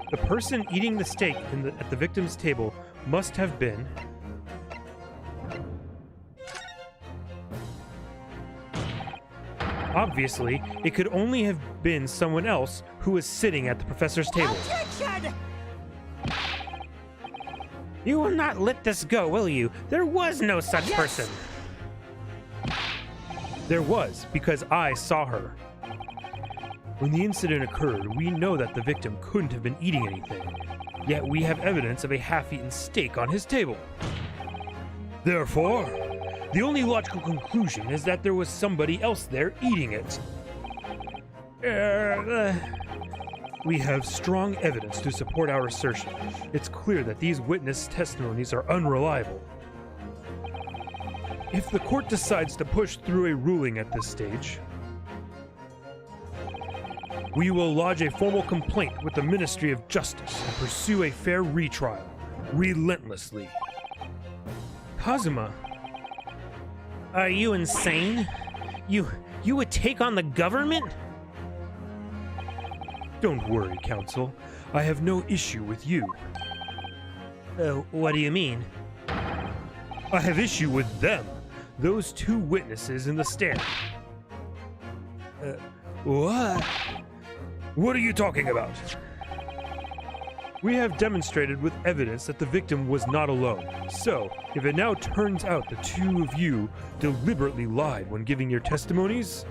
the person eating the steak at the victim's table must have been... Obviously, it could only have been someone else who was sitting at the professor's table. Objection! You will not let this go, will you? There was no such person. There was, because I saw her. When the incident occurred, we know that the victim couldn't have been eating anything. Yet we have evidence of a half-eaten steak on his table. Therefore, the only logical conclusion is that there was somebody else there eating it. We have strong evidence to support our assertion. It's clear that these witness testimonies are unreliable. If the court decides to push through a ruling at this stage, we will lodge a formal complaint with the Ministry of Justice and pursue a fair retrial, relentlessly. Kazuma, are you insane? You would take on the government? Don't worry, counsel. I have no issue with you. What do you mean? I have issue with them. Those two witnesses in the stand. What? What are you talking about? We have demonstrated with evidence that the victim was not alone. So, if it now turns out the two of you deliberately lied when giving your testimonies,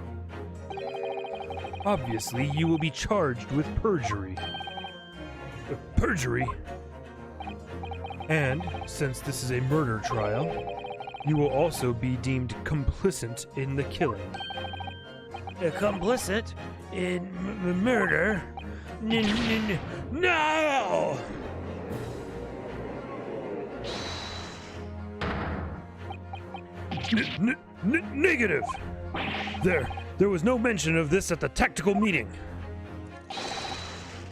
obviously you will be charged with perjury. Perjury? And, since this is a murder trial, you will also be deemed complicit in the killing. Complicit in murder? No! Negative! There was no mention of this at the tactical meeting.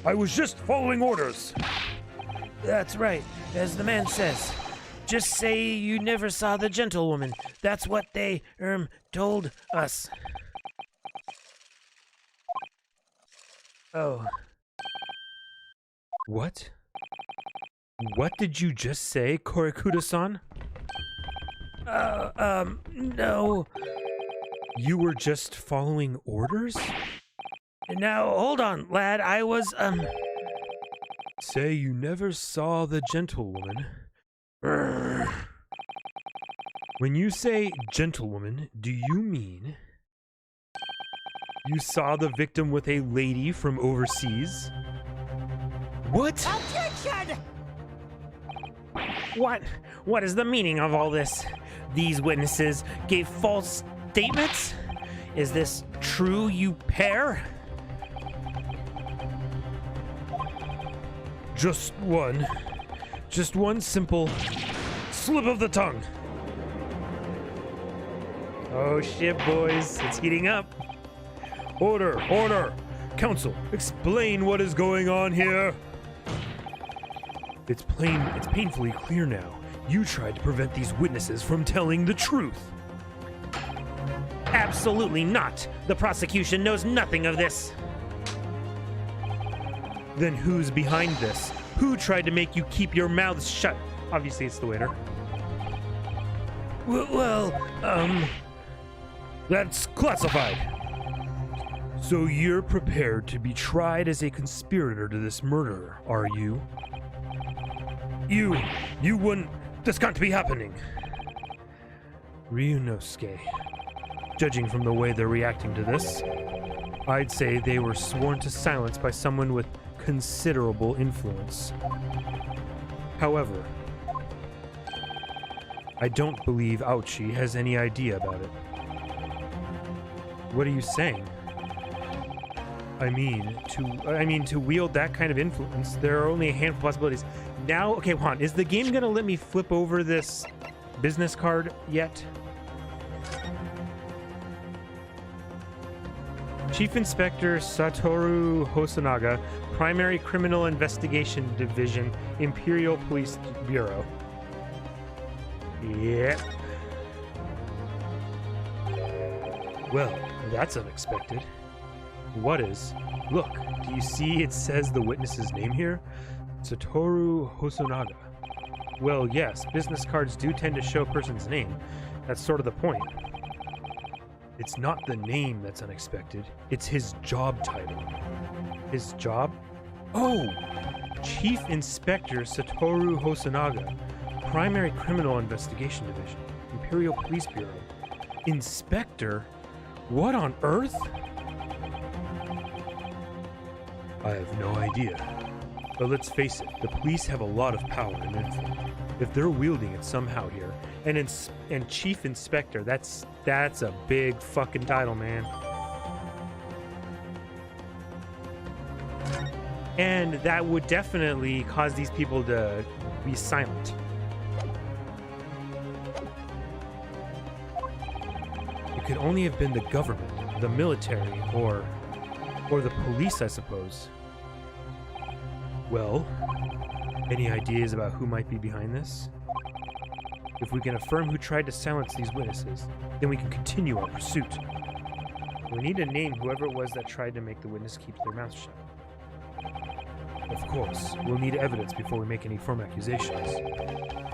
I was just following orders. That's right, as the man says. Just say you never saw the gentlewoman. That's what they, told us. Oh. What? What did you just say, Korikuda-san? No. You were just following orders? Now, hold on, lad. I was, Say you never saw the gentlewoman. When you say gentlewoman, do you mean you saw the victim with a lady from overseas? What? Objection! What is the meaning of all this? These witnesses gave false statements? Is this true, you pair? Just one simple slip of the tongue. Oh shit, boys, it's heating up. Order! Counsel, explain what is going on here. It's painfully clear now. You tried to prevent these witnesses from telling the truth. Absolutely not. The prosecution knows nothing of this. Then who's behind this? Who tried to make you keep your mouths shut? Obviously, it's the waiter. That's classified. So you're prepared to be tried as a conspirator to this murder, are you? You wouldn't... This can't be happening. Ryunosuke. Judging from the way they're reacting to this, I'd say they were sworn to silence by someone with considerable influence. However, I don't believe Ouchi has any idea about it. What are you saying? I mean, to wield that kind of influence, there are only a handful of possibilities. Now, okay, Juan, is the game gonna let me flip over this business card yet? Chief Inspector Satoru Hosonaga, Primary Criminal Investigation Division, Imperial Police Bureau. Yep. Well, that's unexpected. What is? Look, do you see it says the witness's name here? Satoru Hosonaga. Well, yes, business cards do tend to show a person's name. That's sort of the point. It's not the name that's unexpected. It's his job title. His job? Oh! Chief Inspector Satoru Hosonaga, Primary Criminal Investigation Division, Imperial Police Bureau. Inspector? What on earth? I have no idea. But let's face it, the police have a lot of power and influence. If they're wielding it somehow here, and Chief Inspector, that's a big fucking title, man. And that would definitely cause these people to be silent. It could only have been the government, the military, or the police, I suppose. Well, any ideas about who might be behind this? If we can affirm who tried to silence these witnesses, then we can continue our pursuit. We need to name whoever it was that tried to make the witness keep their mouths shut. Of course, we'll need evidence before we make any firm accusations.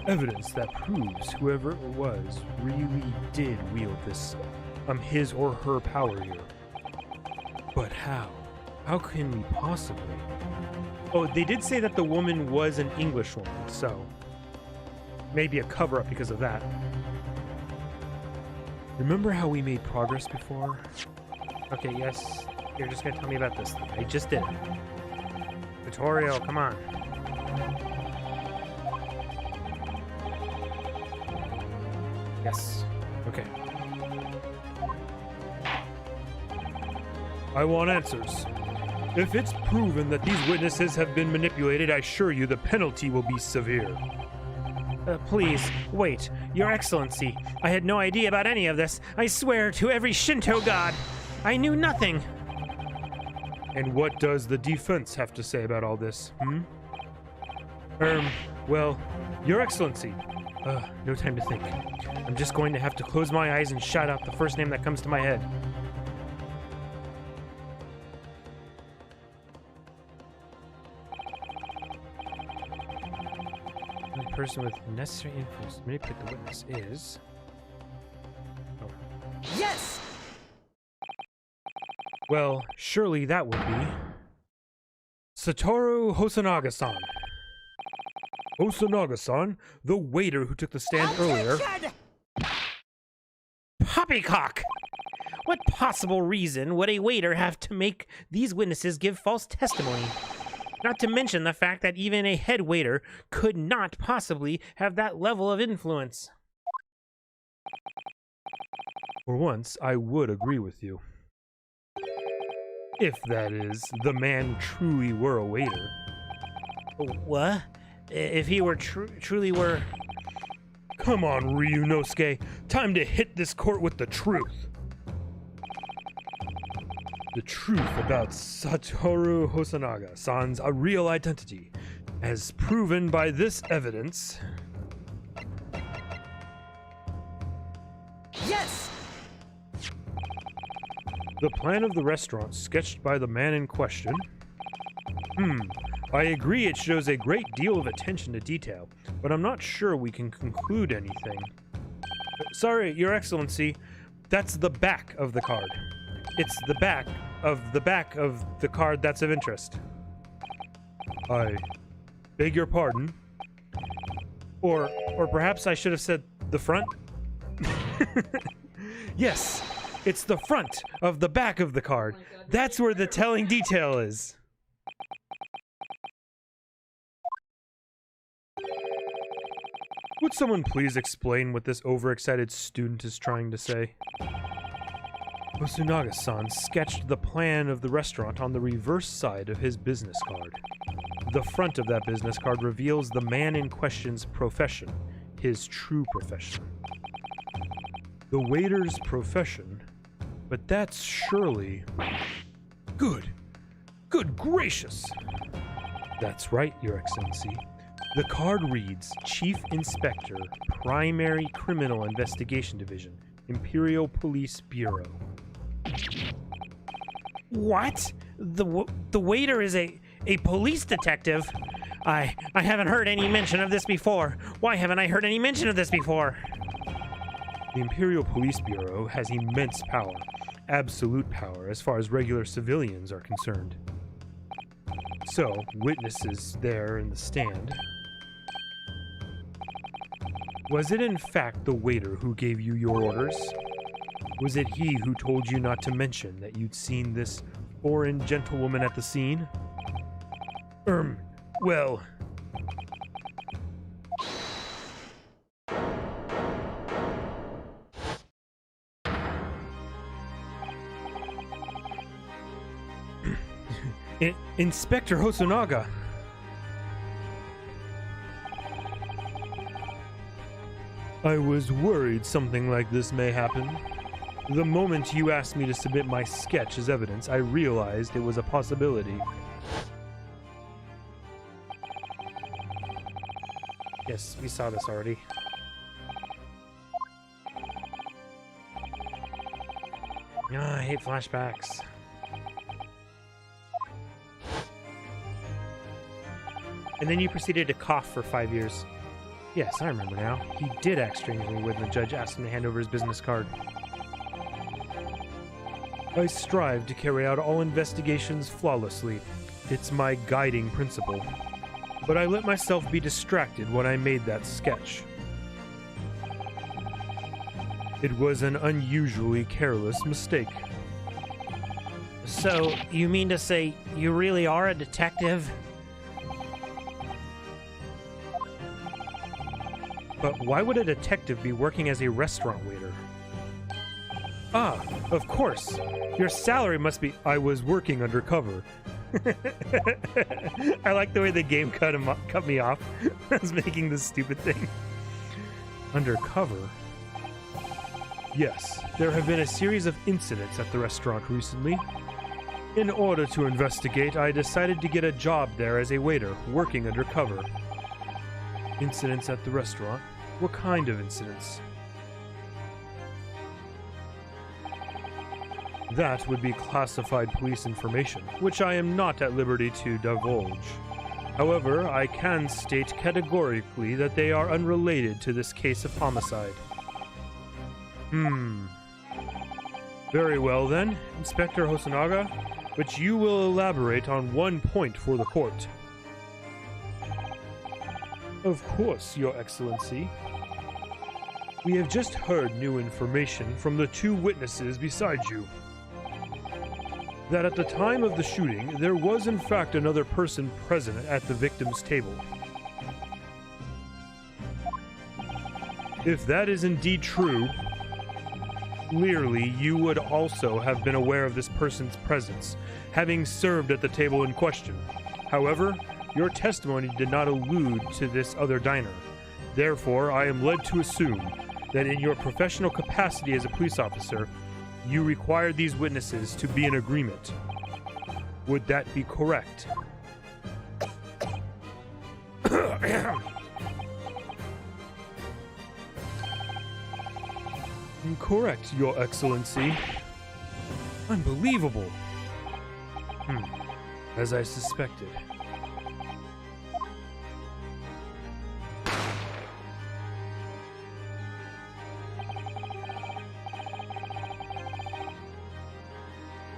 Evidence that proves whoever it was really did wield this, his or her power here. But how? How can we possibly? Oh, they did say that the woman was an English woman, so maybe a cover-up because of that. Remember how we made progress before? Okay, yes. You're just gonna tell me about this thing. I just did. Tutorial, come on. Yes. Okay. I want answers. If it's proven that these witnesses have been manipulated, I assure you the penalty will be severe. Please, wait. Your Excellency, I had no idea about any of this. I swear to every Shinto god. I knew nothing. And what does the defense have to say about all this, Well, Your Excellency. No time to think. I'm just going to have to close my eyes and shout out the first name that comes to my head. The person with necessary influence to manipulate the witness is... Oh. Yes! Well, surely that would be... Satoru Hosonaga-san. Hosonaga-san, the waiter who took the stand earlier... Poppycock! What possible reason would a waiter have to make these witnesses give false testimony? Not to mention the fact that even a head waiter could not possibly have that level of influence. For once, I would agree with you. If, that is, the man truly were a waiter. What? If he were truly were... Come on, Ryunosuke. Time to hit this court with the truth. The truth about Satoru Hosonaga-san's real identity, as proven by this evidence. Yes! The plan of the restaurant sketched by the man in question. I agree it shows a great deal of attention to detail, but I'm not sure we can conclude anything. Sorry, Your Excellency, that's the back of the card. It's the back of the card that's of interest. I beg your pardon. Or perhaps I should have said the front? Yes, it's the front of the back of the card. That's where the telling detail is. Would someone please explain what this overexcited student is trying to say? Hosonaga-san sketched the plan of the restaurant on the reverse side of his business card. The front of that business card reveals the man in question's profession, his true profession. The waiter's profession? But that's surely... Good gracious! That's right, Your Excellency. The card reads, Chief Inspector, Primary Criminal Investigation Division, Imperial Police Bureau. What? The waiter is a police detective? I haven't heard any mention of this before. Why haven't I heard any mention of this before? The Imperial Police Bureau has immense power, absolute power as far as regular civilians are concerned. So, witnesses there in the stand. Was it in fact the waiter who gave you your orders? Was it he who told you not to mention that you'd seen this foreign gentlewoman at the scene? Well... Inspector Hosonaga! I was worried something like this may happen. The moment you asked me to submit my sketch as evidence, I realized it was a possibility. Yes, we saw this already. I hate flashbacks. And then you proceeded to cough for 5 years. Yes, I remember now. He did act strangely when the judge asked him to hand over his business card. I strive to carry out all investigations flawlessly. It's my guiding principle. But I let myself be distracted when I made that sketch. It was an unusually careless mistake. So, you mean to say you really are a detective? But why would a detective be working as a restaurant waiter? Ah, of course. Your salary must be... I was working undercover. I like the way the game cut me off. I was making this stupid thing. Undercover? Yes, there have been a series of incidents at the restaurant recently. In order to investigate, I decided to get a job there as a waiter, working undercover. Incidents at the restaurant? What kind of incidents? That would be classified police information, which I am not at liberty to divulge. However, I can state categorically that they are unrelated to this case of homicide. Very well then, Inspector Hosonaga, but you will elaborate on one point for the court. Of course, Your Excellency. We have just heard new information from the two witnesses beside you. That at the time of the shooting, there was in fact another person present at the victim's table. If that is indeed true, clearly you would also have been aware of this person's presence, having served at the table in question. However, your testimony did not allude to this other diner. Therefore, I am led to assume that in your professional capacity as a police officer, you required these witnesses to be in agreement. Would that be correct? Correct, Your Excellency. Unbelievable. As I suspected.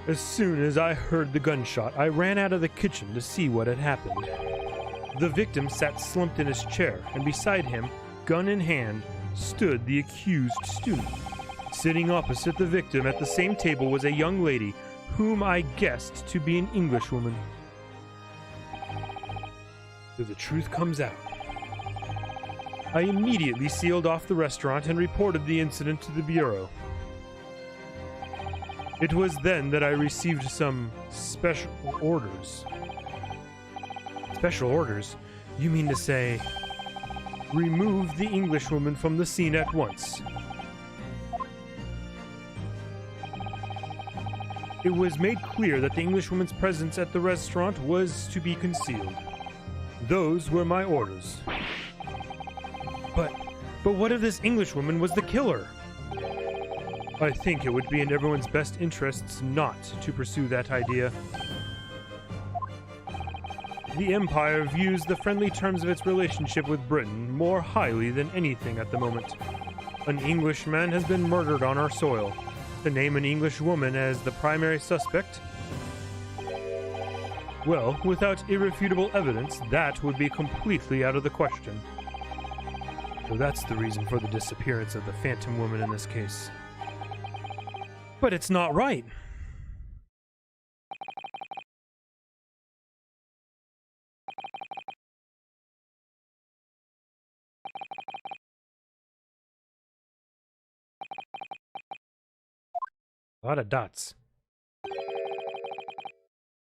As soon as I heard the gunshot, I ran out of the kitchen to see what had happened. The victim sat slumped in his chair, and beside him, gun in hand, stood the accused student. Sitting opposite the victim at the same table was a young lady, whom I guessed to be an Englishwoman. So the truth comes out. I immediately sealed off the restaurant and reported the incident to the Bureau. It was then that I received some special orders. Special orders? You mean to say, remove the Englishwoman from the scene at once? It was made clear that the Englishwoman's presence at the restaurant was to be concealed. Those were my orders. But what if this Englishwoman was the killer? I think it would be in everyone's best interests not to pursue that idea. The Empire views the friendly terms of its relationship with Britain more highly than anything at the moment. An Englishman has been murdered on our soil. To name an English woman as the primary suspect? Well, without irrefutable evidence, that would be completely out of the question. So that's the reason for the disappearance of the Phantom Woman in this case. But it's not right. A lot of dots.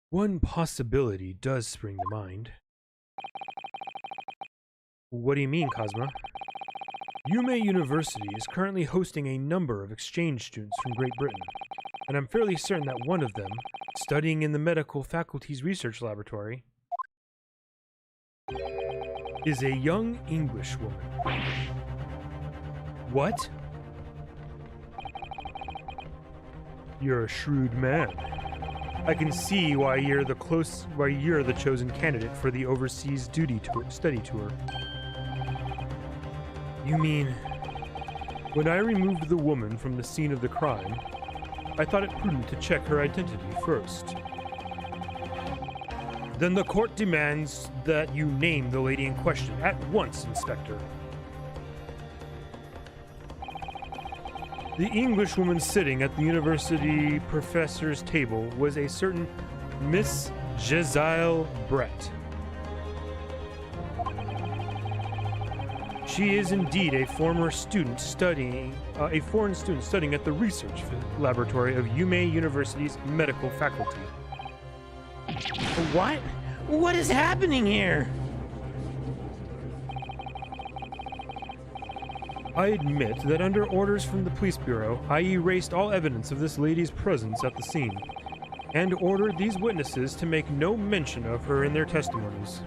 One possibility does spring to mind. What do you mean, Cosmo? Yume University is currently hosting a number of exchange students from Great Britain, and I'm fairly certain that one of them, studying in the medical faculty's research laboratory, is a young English woman. What? You're a shrewd man. I can see why you're the chosen candidate for the overseas study tour. You mean, when I removed the woman from the scene of the crime, I thought it prudent to check her identity first. Then the court demands that you name the lady in question at once, Inspector. The Englishwoman sitting at the university professor's table was a certain Miss Jezile Brett. She is indeed a foreign student studying at the research laboratory of Yume University's medical faculty. What? What is happening here? I admit that under orders from the police bureau, I erased all evidence of this lady's presence at the scene, and ordered these witnesses to make no mention of her in their testimonies.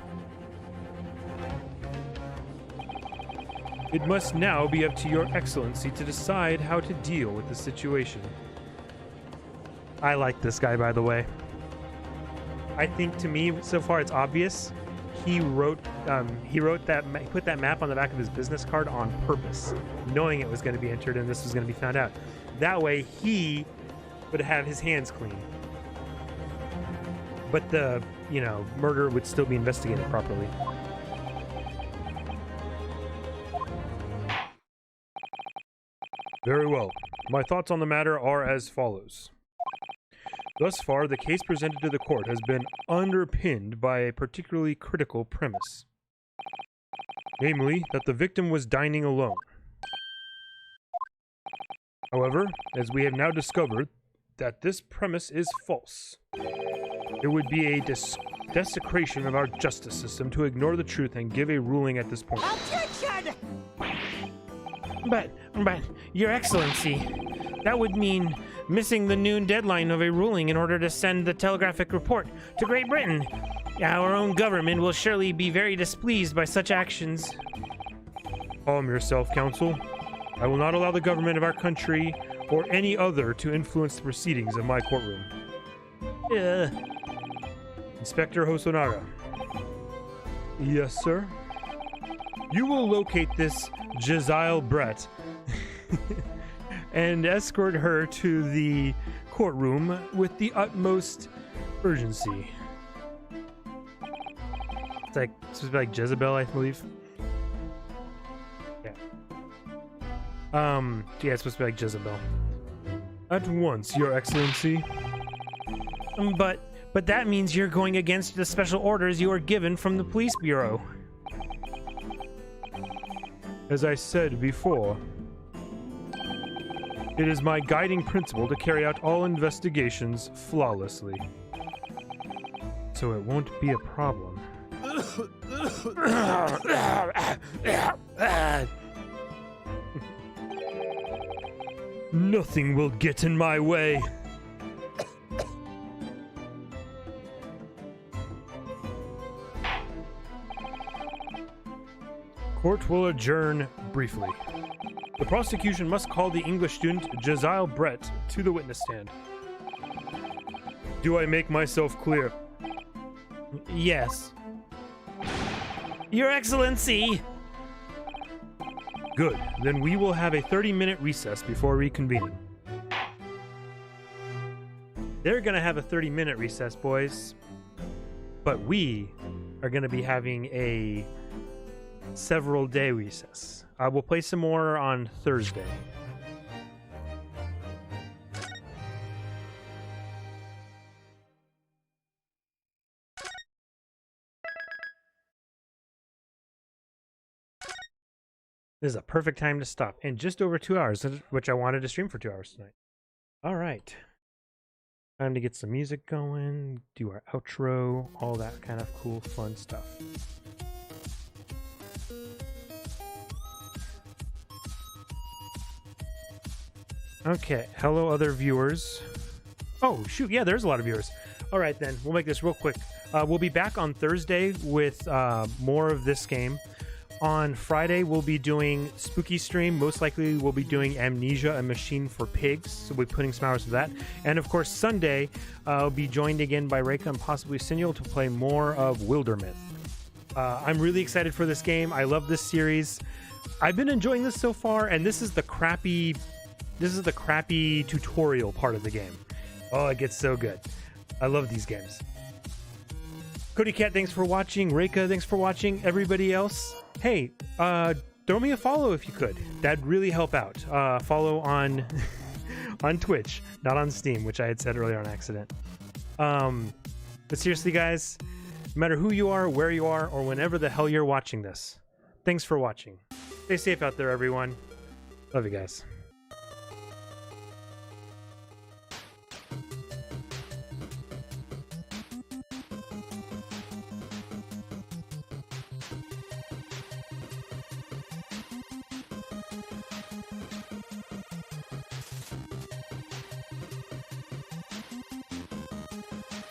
It must now be up to Your Excellency to decide how to deal with the situation. I like this guy, by the way. I think, to me, so far it's obvious. He put that map on the back of his business card on purpose, knowing it was going to be entered and this was going to be found out. That way, he would have his hands clean. But the, murder would still be investigated properly. Very well. My thoughts on the matter are as follows. Thus far, the case presented to the court has been underpinned by a particularly critical premise. Namely, that the victim was dining alone. However, as we have now discovered, that this premise is false. It would be a desecration of our justice system to ignore the truth and give a ruling at this point. Objection! But, Your Excellency, that would mean missing the noon deadline of a ruling in order to send the telegraphic report to Great Britain. Our own government will surely be very displeased by such actions. Calm yourself, Counsel. I will not allow the government of our country or any other to influence the proceedings of my courtroom. Inspector Hosonaga. Yes, sir. You will locate this Jezile Brett and escort her to the courtroom with the utmost urgency. It's supposed to be like Jezebel, I believe. Yeah. Yeah, it's supposed to be like Jezebel. At once, Your Excellency. But that means you're going against the special orders you were given from the police bureau. As I said before, it is my guiding principle to carry out all investigations flawlessly. So it won't be a problem. Nothing will get in my way. Court will adjourn briefly. The prosecution must call the English student Jezile Brett to the witness stand. Do I make myself clear? Yes. Your Excellency! Good. Then we will have a 30-minute recess before reconvening. They're gonna have a 30-minute recess, boys. But we are gonna be having a several-day recess. We'll play some more on Thursday. This is a perfect time to stop. In just over 2 hours, which I wanted to stream for 2 hours tonight. All right. Time to get some music going, do our outro, all that kind of cool, fun stuff. Okay, hello other viewers. Oh, shoot, yeah, there's a lot of viewers. All right, then, we'll make this real quick. We'll be back on Thursday with more of this game. On Friday, we'll be doing Spooky Stream. Most likely, we'll be doing Amnesia, a Machine for Pigs. So we'll be putting some hours of that. And of course, Sunday, I'll be joined again by Reika and possibly Sinuel to play more of Wildermyth. I'm really excited for this game. I love this series. I've been enjoying this so far, and this is the crappy tutorial part of the game. Oh, it gets so good. I love these games. Cody Cat, thanks for watching. Reika, thanks for watching. Everybody else, hey, throw me a follow if you could. That'd really help out. Follow on on Twitch, not on Steam, which I had said earlier on accident. But seriously, guys, no matter who you are, where you are, or whenever the hell you're watching this, thanks for watching. Stay safe out there, everyone. Love you guys.